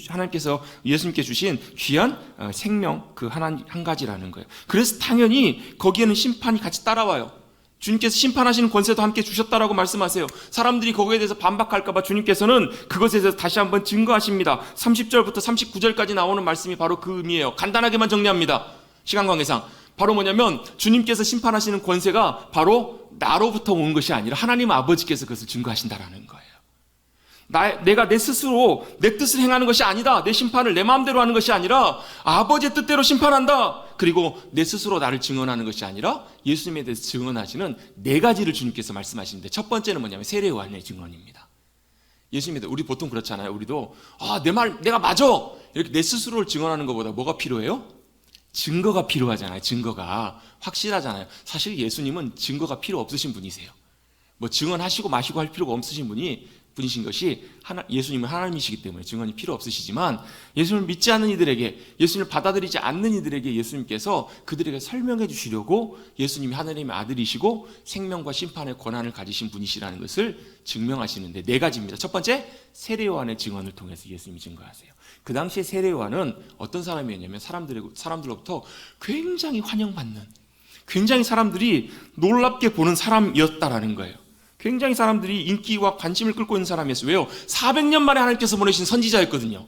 하나님께서 예수님께 주신 귀한 생명 그 한 가지라는 거예요. 그래서 당연히 거기에는 심판이 같이 따라와요. 주님께서 심판하시는 권세도 함께 주셨다라고 말씀하세요. 사람들이 거기에 대해서 반박할까 봐 주님께서는 그것에 대해서 다시 한번 증거하십니다. 30절부터 39절까지 나오는 말씀이 바로 그 의미예요. 간단하게만 정리합니다. 시간 관계상. 바로 뭐냐면 주님께서 심판하시는 권세가 바로 나로부터 온 것이 아니라 하나님 아버지께서 그것을 증거하신다라는 거예요. 내가 내 스스로 내 뜻을 행하는 것이 아니다. 내 심판을 내 마음대로 하는 것이 아니라 아버지의 뜻대로 심판한다. 그리고 내 스스로 나를 증언하는 것이 아니라 예수님에 대해서 증언하시는 네 가지를 주님께서 말씀하시는데, 첫 번째는 뭐냐면 세례 요한의 증언입니다. 예수님에 대해 우리 보통 그렇잖아요. 우리도 내 말 내가 맞아 이렇게 내 스스로를 증언하는 것보다 뭐가 필요해요? 증거가 필요하잖아요. 증거가 확실하잖아요. 사실 예수님은 증거가 필요 없으신 분이세요. 뭐 증언하시고 마시고 할 필요가 없으신 분이신 것이 예수님은 하나님이시기 때문에 증언이 필요 없으시지만, 예수님을 믿지 않는 이들에게, 예수님을 받아들이지 않는 이들에게 예수님께서 그들에게 설명해 주시려고 예수님이 하나님의 아들이시고 생명과 심판의 권한을 가지신 분이시라는 것을 증명하시는데 네 가지입니다. 첫 번째, 세례 요한의 증언을 통해서 예수님이 증거하세요. 그 당시에 세례 요한은 어떤 사람이었냐면 사람들로부터 굉장히 환영받는, 굉장히 사람들이 놀랍게 보는 사람이었다라는 거예요. 굉장히 사람들이 인기와 관심을 끌고 있는 사람이었어요. 왜요? 400년 만에 하나님께서 보내신 선지자였거든요.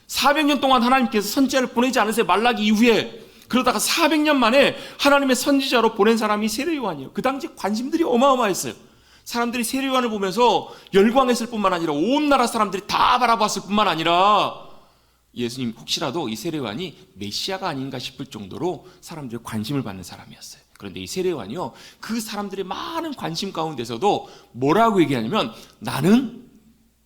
400년 동안 하나님께서 선지자를 보내지 않으세요. 말라기 이후에 그러다가 400년 만에 하나님의 선지자로 보낸 사람이 세례요한이에요. 그 당시 관심들이 어마어마했어요. 사람들이 세례요한을 보면서 열광했을 뿐만 아니라 온 나라 사람들이 다 바라봤을 뿐만 아니라 예수님 혹시라도 이 세례요한이 메시아가 아닌가 싶을 정도로 사람들의 관심을 받는 사람이었어요. 그런데 이 세례요한이요, 그 사람들의 많은 관심 가운데서도 뭐라고 얘기하냐면, 나는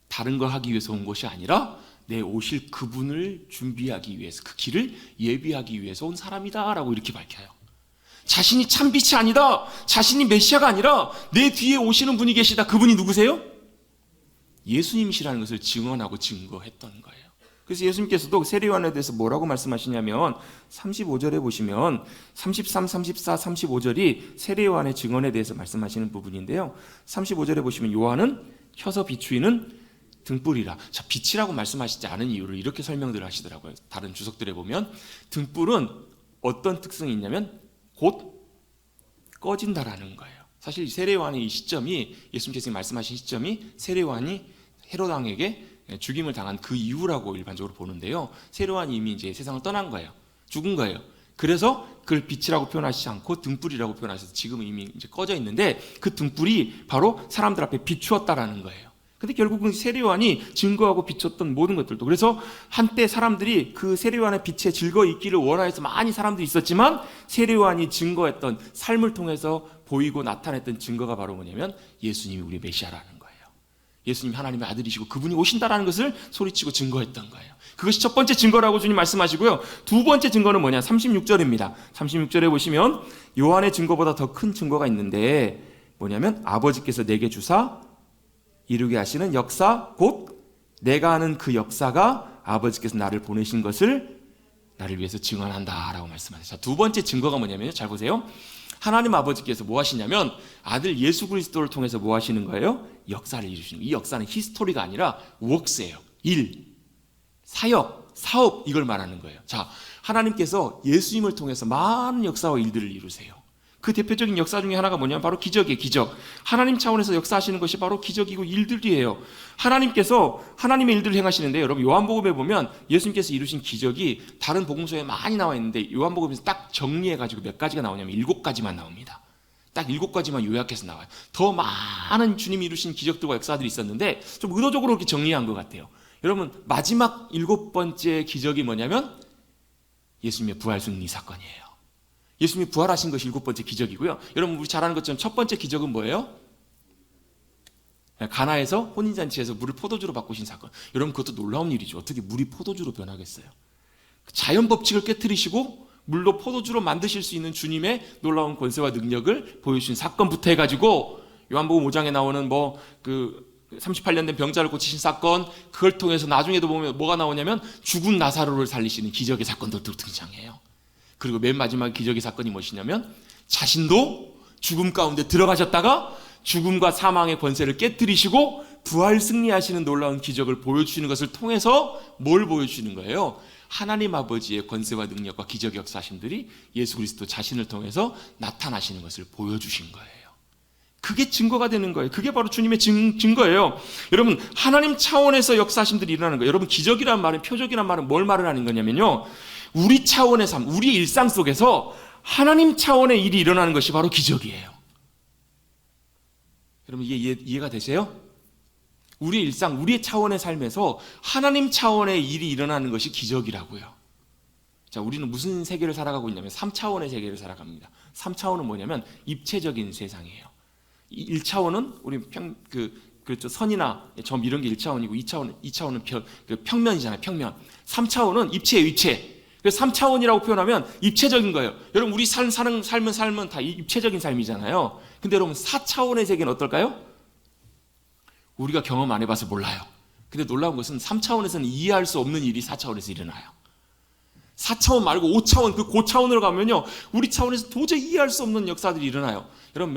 다른 걸 하기 위해서 온 것이 아니라 내 오실 그분을 준비하기 위해서, 그 길을 예비하기 위해서 온 사람이다 라고 이렇게 밝혀요. 자신이 참빛이 아니다, 자신이 메시아가 아니라 내 뒤에 오시는 분이 계시다. 그분이 누구세요? 예수님이시라는 것을 증언하고 증거했던 거예요. 그래서 예수님께서도 세례요한에 대해서 뭐라고 말씀하시냐면 35절에 보시면 33, 34, 35절이 세례요한의 증언에 대해서 말씀하시는 부분인데요. 35절에 보시면 요한은 켜서 비추이는 등불이라. 자, 빛이라고 말씀하시지 않은 이유를 이렇게 설명들을 하시더라고요. 다른 주석들에 보면 등불은 어떤 특성이 있냐면 곧 꺼진다라는 거예요. 사실 세례요한의 이 시점이, 예수님께서 말씀하신 시점이 세례요한이 헤롯 왕에게 죽임을 당한 그 이후라고 일반적으로 보는데요. 세례요한이 이미 이제 세상을 떠난 거예요. 죽은 거예요. 그래서 그걸 빛이라고 표현하시지 않고 등불이라고 표현하셔서 지금은 이미 이제 꺼져 있는데, 그 등불이 바로 사람들 앞에 비추었다라는 거예요. 근데 결국은 세례요한이 증거하고 비췄던 모든 것들도, 그래서 한때 사람들이 그 세례요한의 빛에 즐거이 있기를 원하여서 많이 사람들이 있었지만, 세례요한이 증거했던 삶을 통해서 보이고 나타냈던 증거가 바로 뭐냐면 예수님이 우리 메시아라는 거예요. 예수님이 하나님의 아들이시고 그분이 오신다라는 것을 소리치고 증거했던 거예요. 그것이 첫 번째 증거라고 주님 말씀하시고요. 두 번째 증거는 뭐냐? 36절입니다. 36절에 보시면 요한의 증거보다 더 큰 증거가 있는데 뭐냐면, 아버지께서 내게 주사 이루게 하시는 역사, 곧 내가 하는 그 역사가 아버지께서 나를 보내신 것을 나를 위해서 증언한다라고 말씀하세요. 자, 두 번째 증거가 뭐냐면요, 잘 보세요. 하나님 아버지께서 뭐 하시냐면 아들 예수 그리스도를 통해서 뭐 하시는 거예요? 역사를 이루시는 거예요. 이 역사는 히스토리가 아니라 웍스예요. 일, 사역, 사업, 이걸 말하는 거예요. 자, 하나님께서 예수님을 통해서 많은 역사와 일들을 이루세요. 그 대표적인 역사 중에 하나가 뭐냐면 바로 기적이에요. 기적. 하나님 차원에서 역사하시는 것이 바로 기적이고 일들이에요. 하나님께서 하나님의 일들을 행하시는데, 여러분 요한복음에 보면 예수님께서 이루신 기적이 다른 복음서에 많이 나와 있는데 요한복음에서 딱 정리해가지고 몇 가지가 나오냐면 7가지만 나옵니다. 딱 7가지만 요약해서 나와요. 더 많은 주님이 이루신 기적들과 역사들이 있었는데 좀 의도적으로 이렇게 정리한 것 같아요. 여러분, 마지막 7번째 기적이 뭐냐면 예수님의 부활 승리 사건이에요. 예수님이 부활하신 것이 7번째 기적이고요. 여러분, 우리 잘 아는 것처럼 첫 번째 기적은 뭐예요? 가나에서 혼인잔치에서 물을 포도주로 바꾸신 사건. 여러분, 그것도 놀라운 일이죠. 어떻게 물이 포도주로 변하겠어요? 자연 법칙을 깨트리시고 물로 포도주로 만드실 수 있는 주님의 놀라운 권세와 능력을 보여주신 사건부터 해가지고 요한복음 5장에 나오는 38년 된 병자를 고치신 사건, 그걸 통해서 나중에도 보면 뭐가 나오냐면 죽은 나사로를 살리시는 기적의 사건들도 등장해요. 그리고 맨 마지막 기적의 사건이 무엇이냐면 자신도 죽음 가운데 들어가셨다가 죽음과 사망의 권세를 깨뜨리시고 부활 승리하시는 놀라운 기적을 보여주시는 것을 통해서 뭘 보여주시는 거예요? 하나님 아버지의 권세와 능력과 기적 역사심들이 예수 그리스도 자신을 통해서 나타나시는 것을 보여주신 거예요. 그게 증거가 되는 거예요. 그게 바로 주님의 증거예요. 여러분, 하나님 차원에서 역사심들이 일어나는 거예요. 여러분, 기적이란 말은, 표적이란 말은 뭘 말을 하는 거냐면요, 우리 차원의 삶, 우리 일상 속에서 하나님 차원의 일이 일어나는 것이 바로 기적이에요. 여러분, 이게 이해가 되세요? 우리의 일상, 우리의 차원의 삶에서 하나님 차원의 일이 일어나는 것이 기적이라고요. 자, 우리는 무슨 세계를 살아가고 있냐면 3차원의 세계를 살아갑니다. 3차원은 뭐냐면 입체적인 세상이에요. 1차원은 우리 그렇죠, 선이나 점 이런 게 1차원이고 2차원은 평면이잖아요. 평면. 3차원은 입체예요. 입체. 그래서 3차원이라고 표현하면 입체적인 거예요. 여러분, 우리 삶은 다 입체적인 삶이잖아요. 근데 여러분, 4차원의 세계는 어떨까요? 우리가 경험 안 해봐서 몰라요. 근데 놀라운 것은 3차원에서는 이해할 수 없는 일이 4차원에서 일어나요. 4차원 말고 5차원, 그 고차원으로 가면요, 우리 차원에서 도저히 이해할 수 없는 역사들이 일어나요. 여러분,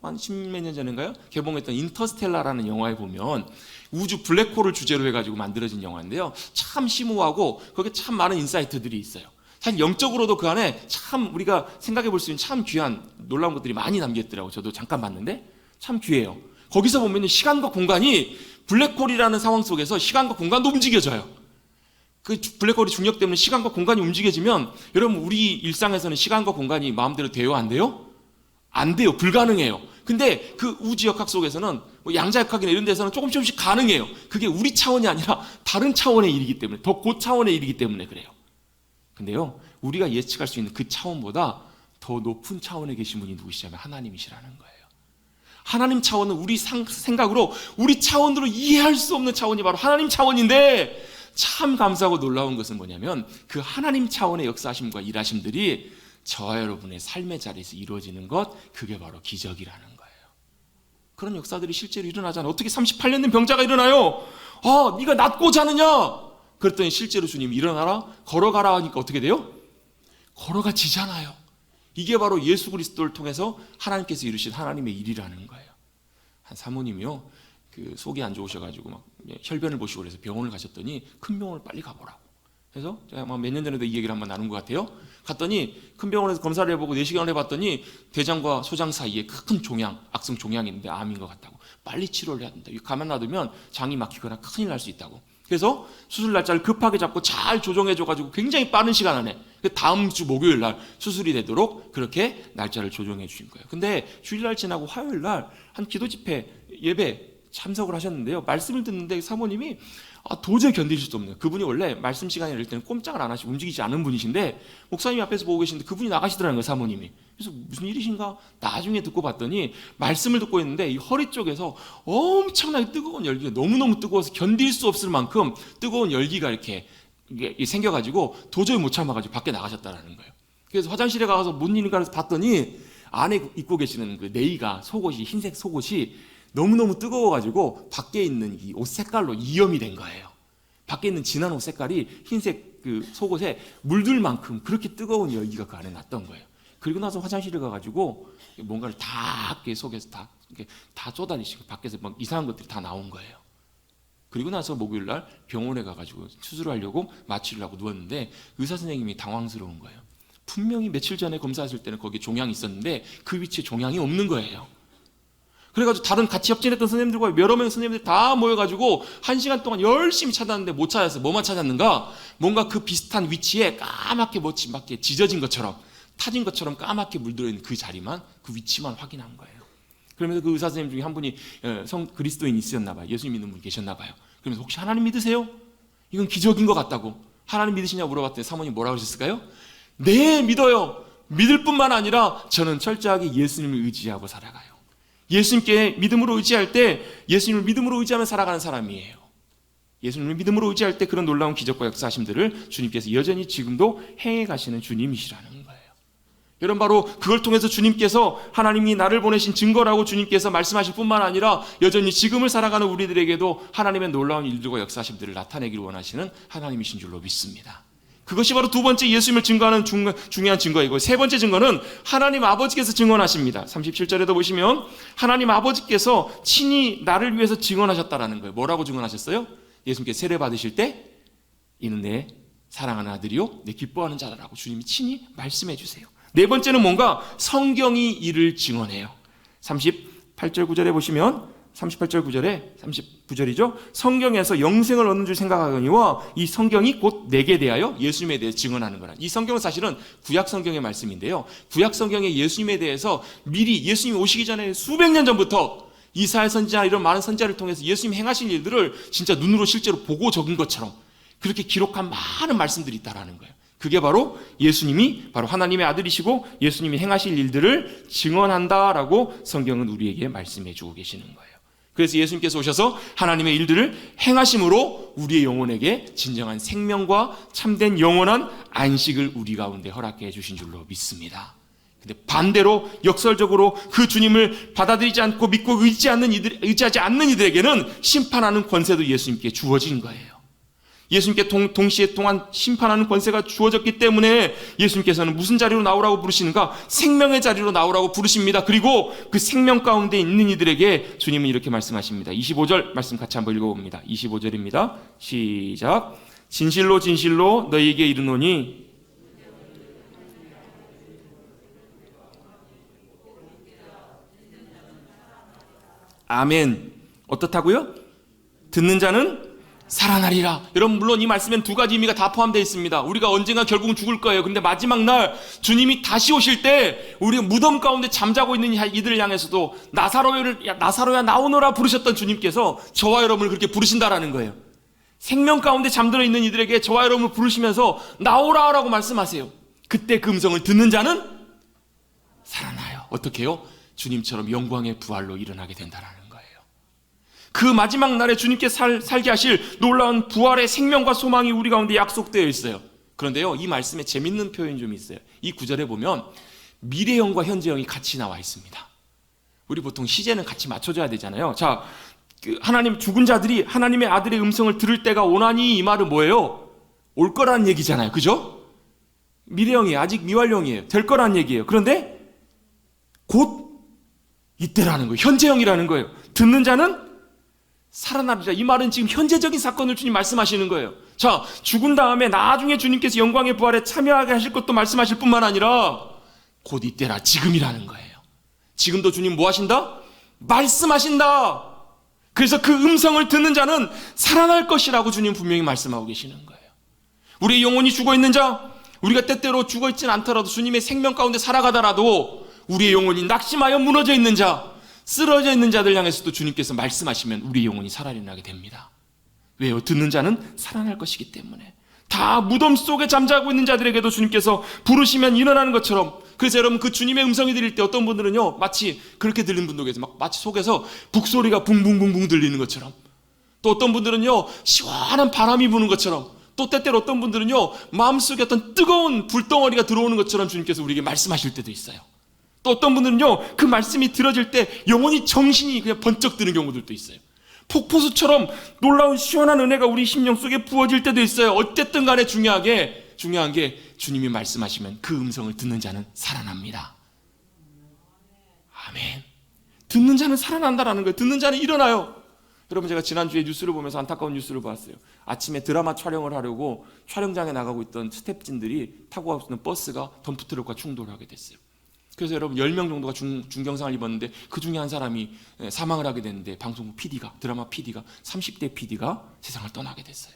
한 십몇 년 전인가요? 개봉했던 인터스텔라라는 영화에 보면 우주 블랙홀을 주제로 해가지고 만들어진 영화인데요, 참 심오하고 거기에 참 많은 인사이트들이 있어요. 사실 영적으로도 그 안에 참 우리가 생각해 볼 수 있는 참 귀한 놀라운 것들이 많이 담겨있더라고요. 저도 잠깐 봤는데 참 귀해요. 거기서 보면 시간과 공간이, 블랙홀이라는 상황 속에서 시간과 공간도 움직여져요. 그 블랙홀의 중력 때문에 시간과 공간이 움직여지면 여러분 우리 일상에서는 시간과 공간이 마음대로 돼요? 안 돼요? 안 돼요. 불가능해요. 근데 그 우주역학 속에서는 뭐 양자역학이나 이런 데서는 조금씩 가능해요. 그게 우리 차원이 아니라 다른 차원의 일이기 때문에, 더 고차원의 일이기 때문에 그래요. 근데요, 우리가 예측할 수 있는 그 차원보다 더 높은 차원에 계신 분이 누구시냐면 하나님이시라는 거예요. 하나님 차원은 우리 생각으로, 우리 차원으로 이해할 수 없는 차원이 바로 하나님 차원인데, 참 감사하고 놀라운 것은 뭐냐면 그 하나님 차원의 역사하심과 일하심들이 저와 여러분의 삶의 자리에서 이루어지는 것, 그게 바로 기적이라는 거예요. 그런 역사들이 실제로 일어나잖아요. 어떻게 38년 된 병자가 일어나요? 네가 낫고 자느냐? 그랬더니 실제로 주님이 일어나라, 걸어가라 하니까 어떻게 돼요? 걸어가지잖아요. 이게 바로 예수 그리스도를 통해서 하나님께서 이루신 하나님의 일이라는 거예요. 한 사모님이요, 그 속이 안 좋으셔가지고 막 혈변을 보시고 그래서 병원을 가셨더니 큰 병원을 빨리 가보라고. 그래서 제가 몇 년 전에도 이 얘기를 한번 나눈 것 같아요. 갔더니 큰 병원에서 검사를 해보고 내시경을 해봤더니 대장과 소장 사이에 큰 종양, 악성 종양이 있는데 암인 것 같다고. 빨리 치료를 해야 된다. 가만 놔두면 장이 막히거나 큰일 날 수 있다고. 그래서 수술 날짜를 급하게 잡고 잘 조정해줘가지고 굉장히 빠른 시간 안에 다음 주 목요일 날 수술이 되도록 그렇게 날짜를 조정해 주신 거예요. 근데 주일날 지나고 화요일 날 한 기도 집회 예배 참석을 하셨는데요. 말씀을 듣는데 사모님이 도저히 견디실 수 없네요. 그분이 원래 말씀 시간에 이럴 때는 꼼짝을 안 하시고 움직이지 않은 분이신데 목사님이 앞에서 보고 계시는데 그분이 나가시더라는 거예요, 사모님이. 그래서 무슨 일이신가? 나중에 듣고 봤더니 말씀을 듣고 있는데 이 허리 쪽에서 엄청나게 뜨거운 열기가 너무너무 뜨거워서 견딜 수 없을 만큼 뜨거운 열기가 이렇게 생겨가지고 도저히 못 참아가지고 밖에 나가셨다는 거예요. 그래서 화장실에 가서 뭔 일인가 해서 봤더니 안에 입고 계시는 그 네이가 속옷이, 흰색 속옷이 너무너무 뜨거워가지고 밖에 있는 이 옷 색깔로 이염이 된 거예요. 밖에 있는 진한 옷 색깔이 흰색 그 속옷에 물들 만큼 그렇게 뜨거운 열기가 그 안에 났던 거예요. 그리고 나서 화장실에 가가지고 뭔가를 다 속에서 다 쏟아내시고 밖에서 막 이상한 것들이 다 나온 거예요. 그리고 나서 목요일 날 병원에 가가지고 수술을 하려고 마취를 하고 누웠는데 의사 선생님이 당황스러운 거예요. 분명히 며칠 전에 검사했을 때는 거기에 종양이 있었는데 그 위치에 종양이 없는 거예요. 그래가지고 다른 같이 협진했던 선생님들과 여러 명의 선생님들 다 모여가지고 1시간 동안 열심히 찾았는데 못 찾았어요. 뭐만 찾았는가? 뭔가 그 비슷한 위치에 까맣게 멋지게 지져진 것처럼, 타진 것처럼 까맣게 물들어있는 그 자리만, 그 위치만 확인한 거예요. 그러면서 그 의사 선생님 중에 한 분이 그리스도인이 있었나 봐요. 예수님 믿는 분이 계셨나 봐요. 그러면서 혹시 하나님 믿으세요? 이건 기적인 것 같다고. 하나님 믿으시냐고 물어봤더니 사모님 뭐라고 하셨을까요? 네, 믿어요. 믿을 뿐만 아니라 저는 철저하게 예수님을 의지하고 살아가요. 예수님께 믿음으로 의지할 때 예수님을 믿음으로 의지하며 살아가는 사람이에요. 예수님을 믿음으로 의지할 때 그런 놀라운 기적과 역사하심들을 주님께서 여전히 지금도 행해 가시는 주님이시라는 거예요. 여러분, 바로 그걸 통해서 주님께서 하나님이 나를 보내신 증거라고 주님께서 말씀하실 뿐만 아니라 여전히 지금을 살아가는 우리들에게도 하나님의 놀라운 일들과 역사하심들을 나타내기를 원하시는 하나님이신 줄로 믿습니다. 그것이 바로 두 번째 예수님을 증거하는 중요한 증거이고, 세 번째 증거는 하나님 아버지께서 증언하십니다. 37절에도 보시면 하나님 아버지께서 친히 나를 위해서 증언하셨다라는 거예요. 뭐라고 증언하셨어요? 예수님께 세례 받으실 때 이는 내 사랑하는 아들이요 내 기뻐하는 자라고 주님이 친히 말씀해 주세요. 네 번째는 뭔가 성경이 이를 증언해요. 38절 9절에 보시면 38절 9절에 39절이죠. 성경에서 영생을 얻는 줄 생각하거니와 이 성경이 곧 내게 대하여 예수님에 대해 증언하는 거라. 이 성경은 사실은 구약 성경의 말씀인데요. 구약 성경에 예수님에 대해서 미리 예수님이 오시기 전에 수백 년 전부터 이사야 선지자 이런 많은 선지자를 통해서 예수님 행하신 일들을 진짜 눈으로 실제로 보고 적은 것처럼 그렇게 기록한 많은 말씀들이 있다라는 거예요. 그게 바로 예수님이 바로 하나님의 아들이시고 예수님이 행하실 일들을 증언한다라고 성경은 우리에게 말씀해 주고 계시는 거예요. 그래서 예수님께서 오셔서 하나님의 일들을 행하심으로 우리의 영혼에게 진정한 생명과 참된 영원한 안식을 우리 가운데 허락해 주신 줄로 믿습니다. 근데 반대로 역설적으로 그 주님을 받아들이지 않고 믿고 의지하지 않는 이들에게는 심판하는 권세도 예수님께 주어진 거예요. 예수님께 동시에 동안 심판하는 권세가 주어졌기 때문에 예수님께서는 무슨 자리로 나오라고 부르시는가? 생명의 자리로 나오라고 부르십니다. 그리고 그 생명 가운데 있는 이들에게 주님은 이렇게 말씀하십니다. 25절 말씀 같이 한번 읽어봅니다. 25절입니다. 시작. 진실로 진실로 너희에게 이르노니 아멘. 어떻다고요? 듣는 자는 살아나리라. 여러분, 물론 이 말씀엔 두 가지 의미가 다 포함되어 있습니다. 우리가 언젠가 결국은 죽을 거예요. 그런데 마지막 날 주님이 다시 오실 때 우리가 무덤 가운데 잠자고 있는 이들을 향해서도 나사로야 나오너라 부르셨던 주님께서 저와 여러분을 그렇게 부르신다라는 거예요. 생명 가운데 잠들어 있는 이들에게 저와 여러분을 부르시면서 나오라라고 말씀하세요. 그때 그 음성을 듣는 자는 살아나요. 어떻게 해요? 주님처럼 영광의 부활로 일어나게 된다라는 거예요. 그 마지막 날에 주님께 살게 하실 놀라운 부활의 생명과 소망이 우리 가운데 약속되어 있어요. 그런데요, 이 말씀에 재밌는 표현이 좀 있어요. 이 구절에 보면 미래형과 현재형이 같이 나와 있습니다. 우리 보통 시제는 같이 맞춰줘야 되잖아요. 자, 하나님, 죽은 자들이 하나님의 아들의 음성을 들을 때가 오나니, 이 말은 뭐예요? 올 거라는 얘기잖아요. 그죠? 미래형이에요. 아직 미완령이에요. 될 거라는 얘기예요. 그런데 곧 이때라는 거예요. 현재형이라는 거예요. 듣는 자는 살아나리라. 이 말은 지금 현재적인 사건을 주님 말씀하시는 거예요. 자, 죽은 다음에 나중에 주님께서 영광의 부활에 참여하게 하실 것도 말씀하실 뿐만 아니라 곧 이때라, 지금이라는 거예요. 지금도 주님 뭐 하신다? 말씀하신다. 그래서 그 음성을 듣는 자는 살아날 것이라고 주님 분명히 말씀하고 계시는 거예요. 우리의 영혼이 죽어있는 자, 우리가 때때로 죽어있진 않더라도 주님의 생명 가운데 살아가더라도 우리의 영혼이 낙심하여 무너져 있는 자, 쓰러져 있는 자들 향해서도 주님께서 말씀하시면 우리의 영혼이 살아나게 됩니다. 왜요? 듣는 자는 살아날 것이기 때문에. 다 무덤 속에 잠자고 있는 자들에게도 주님께서 부르시면 일어나는 것처럼. 그래서 여러분, 그 주님의 음성이 들릴 때 어떤 분들은요, 마치 그렇게 들리는 분도 계세요. 마치 속에서 북소리가 붕붕붕붕 들리는 것처럼. 또 어떤 분들은요, 시원한 바람이 부는 것처럼. 또 때때로 어떤 분들은요, 마음속에 어떤 뜨거운 불덩어리가 들어오는 것처럼 주님께서 우리에게 말씀하실 때도 있어요. 또 어떤 분들은요, 그 말씀이 들어질 때 영혼이 정신이 그냥 번쩍 드는 경우들도 있어요. 폭포수처럼 놀라운 시원한 은혜가 우리 심령 속에 부어질 때도 있어요. 어쨌든 간에 중요한 게 주님이 말씀하시면 그 음성을 듣는 자는 살아납니다. 아멘. 듣는 자는 살아난다라는 거예요. 듣는 자는 일어나요. 여러분, 제가 지난주에 뉴스를 보면서 안타까운 뉴스를 봤어요. 아침에 드라마 촬영을 하려고 촬영장에 나가고 있던 스태프진들이 타고 가고 있는 버스가 덤프트럭과 충돌하게 됐어요. 그래서 여러분, 10명 정도가 중경상을 입었는데 그 중에 한 사람이 사망을 하게 됐는데, 방송국 PD가, 드라마 PD가, 30대 PD가 세상을 떠나게 됐어요.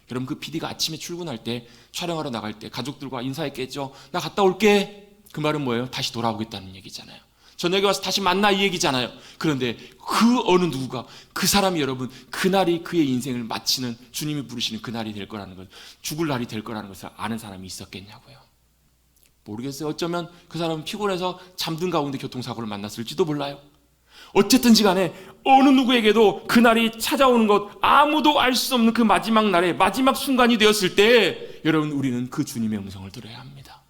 여러분, 그 PD가 아침에 출근할 때, 촬영하러 나갈 때 가족들과 인사했겠죠. 나 갔다 올게. 그 말은 뭐예요? 다시 돌아오겠다는 얘기잖아요. 저녁에 와서 다시 만나, 이 얘기잖아요. 그런데 그 어느 누구가, 그 사람이 여러분, 그날이 그의 인생을 마치는, 주님이 부르시는 그날이 될 거라는 것, 죽을 날이 될 거라는 것을 아는 사람이 있었겠냐고요. 모르겠어요. 어쩌면 그 사람은 피곤해서 잠든 가운데 교통사고를 만났을지도 몰라요. 어쨌든지 간에 어느 누구에게도 그날이 찾아오는 것, 아무도 알 수 없는 그 마지막 날에 마지막 순간이 되었을 때, 여러분, 우리는 그 주님의 음성을 들어야 합니다.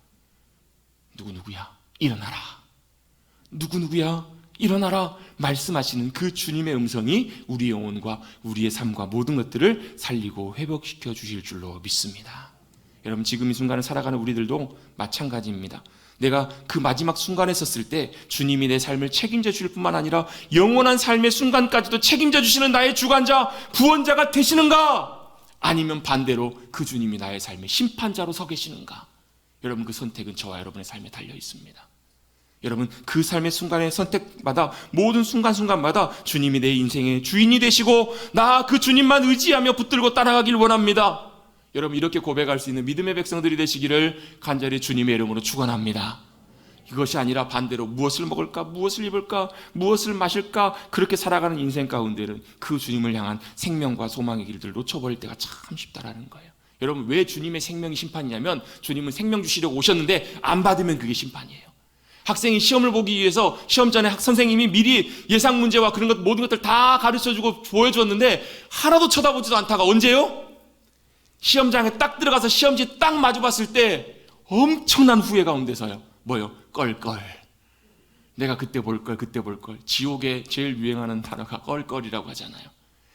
누구야? 일어나라. 누구야? 일어나라. 말씀하시는 그 주님의 음성이 우리 영혼과 우리의 삶과 모든 것들을 살리고 회복시켜 주실 줄로 믿습니다. 여러분, 지금 이 순간을 살아가는 우리들도 마찬가지입니다. 내가 그 마지막 순간에 섰을 때 주님이 내 삶을 책임져 주실 뿐만 아니라 영원한 삶의 순간까지도 책임져 주시는 나의 주관자, 구원자가 되시는가? 아니면 반대로 그 주님이 나의 삶의 심판자로 서 계시는가? 여러분, 그 선택은 저와 여러분의 삶에 달려 있습니다. 여러분, 그 삶의 순간의 선택마다, 모든 순간순간마다 주님이 내 인생의 주인이 되시고 나 그 주님만 의지하며 붙들고 따라가길 원합니다. 여러분, 이렇게 고백할 수 있는 믿음의 백성들이 되시기를 간절히 주님의 이름으로 축원합니다. 이것이 아니라 반대로 무엇을 먹을까, 무엇을 입을까, 무엇을 마실까, 그렇게 살아가는 인생 가운데는 그 주님을 향한 생명과 소망의 길들을 놓쳐버릴 때가 참 쉽다라는 거예요. 여러분, 왜 주님의 생명이 심판이냐면, 주님은 생명 주시려고 오셨는데 안 받으면 그게 심판이에요. 학생이 시험을 보기 위해서 시험 전에 선생님이 미리 예상 문제와 그런 것, 모든 것들 다 가르쳐주고 보여주었는데 하나도 쳐다보지도 않다가 언제요? 시험장에 딱 들어가서 시험지에 딱 마주봤을 때 엄청난 후회 가운데서요, 뭐요? 껄껄. 내가 그때 볼 걸. 지옥에 제일 유행하는 단어가 껄껄이라고 하잖아요.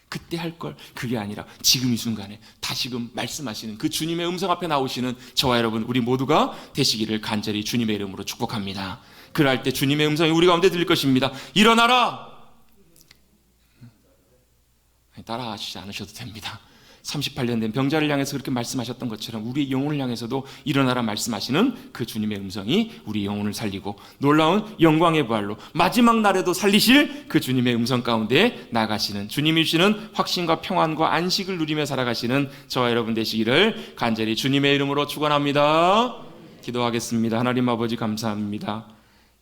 그때 할 걸. 그게 아니라 지금 이 순간에 다시금 말씀하시는 그 주님의 음성 앞에 나오시는 저와 여러분, 우리 모두가 되시기를 간절히 주님의 이름으로 축복합니다. 그럴 때 주님의 음성이 우리 가운데 들릴 것입니다. 일어나라. 따라하시지 않으셔도 됩니다. 38년 된 병자를 향해서 그렇게 말씀하셨던 것처럼 우리의 영혼을 향해서도 일어나라 말씀하시는 그 주님의 음성이 우리 영혼을 살리고 놀라운 영광의 부활로 마지막 날에도 살리실 그 주님의 음성 가운데 나가시는, 주님이 주시는 확신과 평안과 안식을 누리며 살아가시는 저와 여러분 되시기를 간절히 주님의 이름으로 축원합니다. 기도하겠습니다. 하나님 아버지 감사합니다.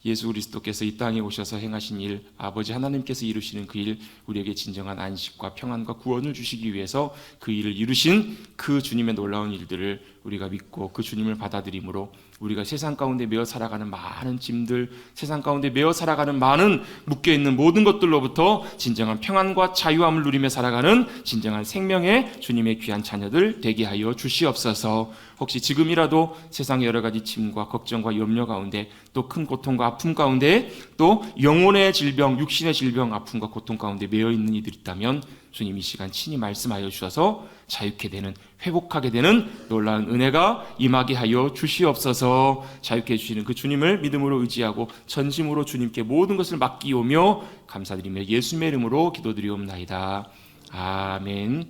예수 그리스도께서 이 땅에 오셔서 행하신 일, 아버지 하나님께서 이루시는 그 일, 우리에게 진정한 안식과 평안과 구원을 주시기 위해서 그 일을 이루신 그 주님의 놀라운 일들을 우리가 믿고 그 주님을 받아들임으로 우리가 세상 가운데 매어 살아가는 많은 짐들, 세상 가운데 매어 살아가는 많은 묶여있는 모든 것들로부터 진정한 평안과 자유함을 누리며 살아가는 진정한 생명의 주님의 귀한 자녀들 되게 하여 주시옵소서. 혹시 지금이라도 세상의 여러 가지 짐과 걱정과 염려 가운데, 또 큰 고통과 아픔 가운데, 또 영혼의 질병, 육신의 질병, 아픔과 고통 가운데 매여 있는 이들이 있다면 주님 이 시간 친히 말씀하여 주셔서 자유케 되는, 회복하게 되는 놀라운 은혜가 임하게 하여 주시옵소서. 자유케 해주시는 그 주님을 믿음으로 의지하고 전심으로 주님께 모든 것을 맡기오며 감사드리며 예수님의 이름으로 기도드리옵나이다. 아멘.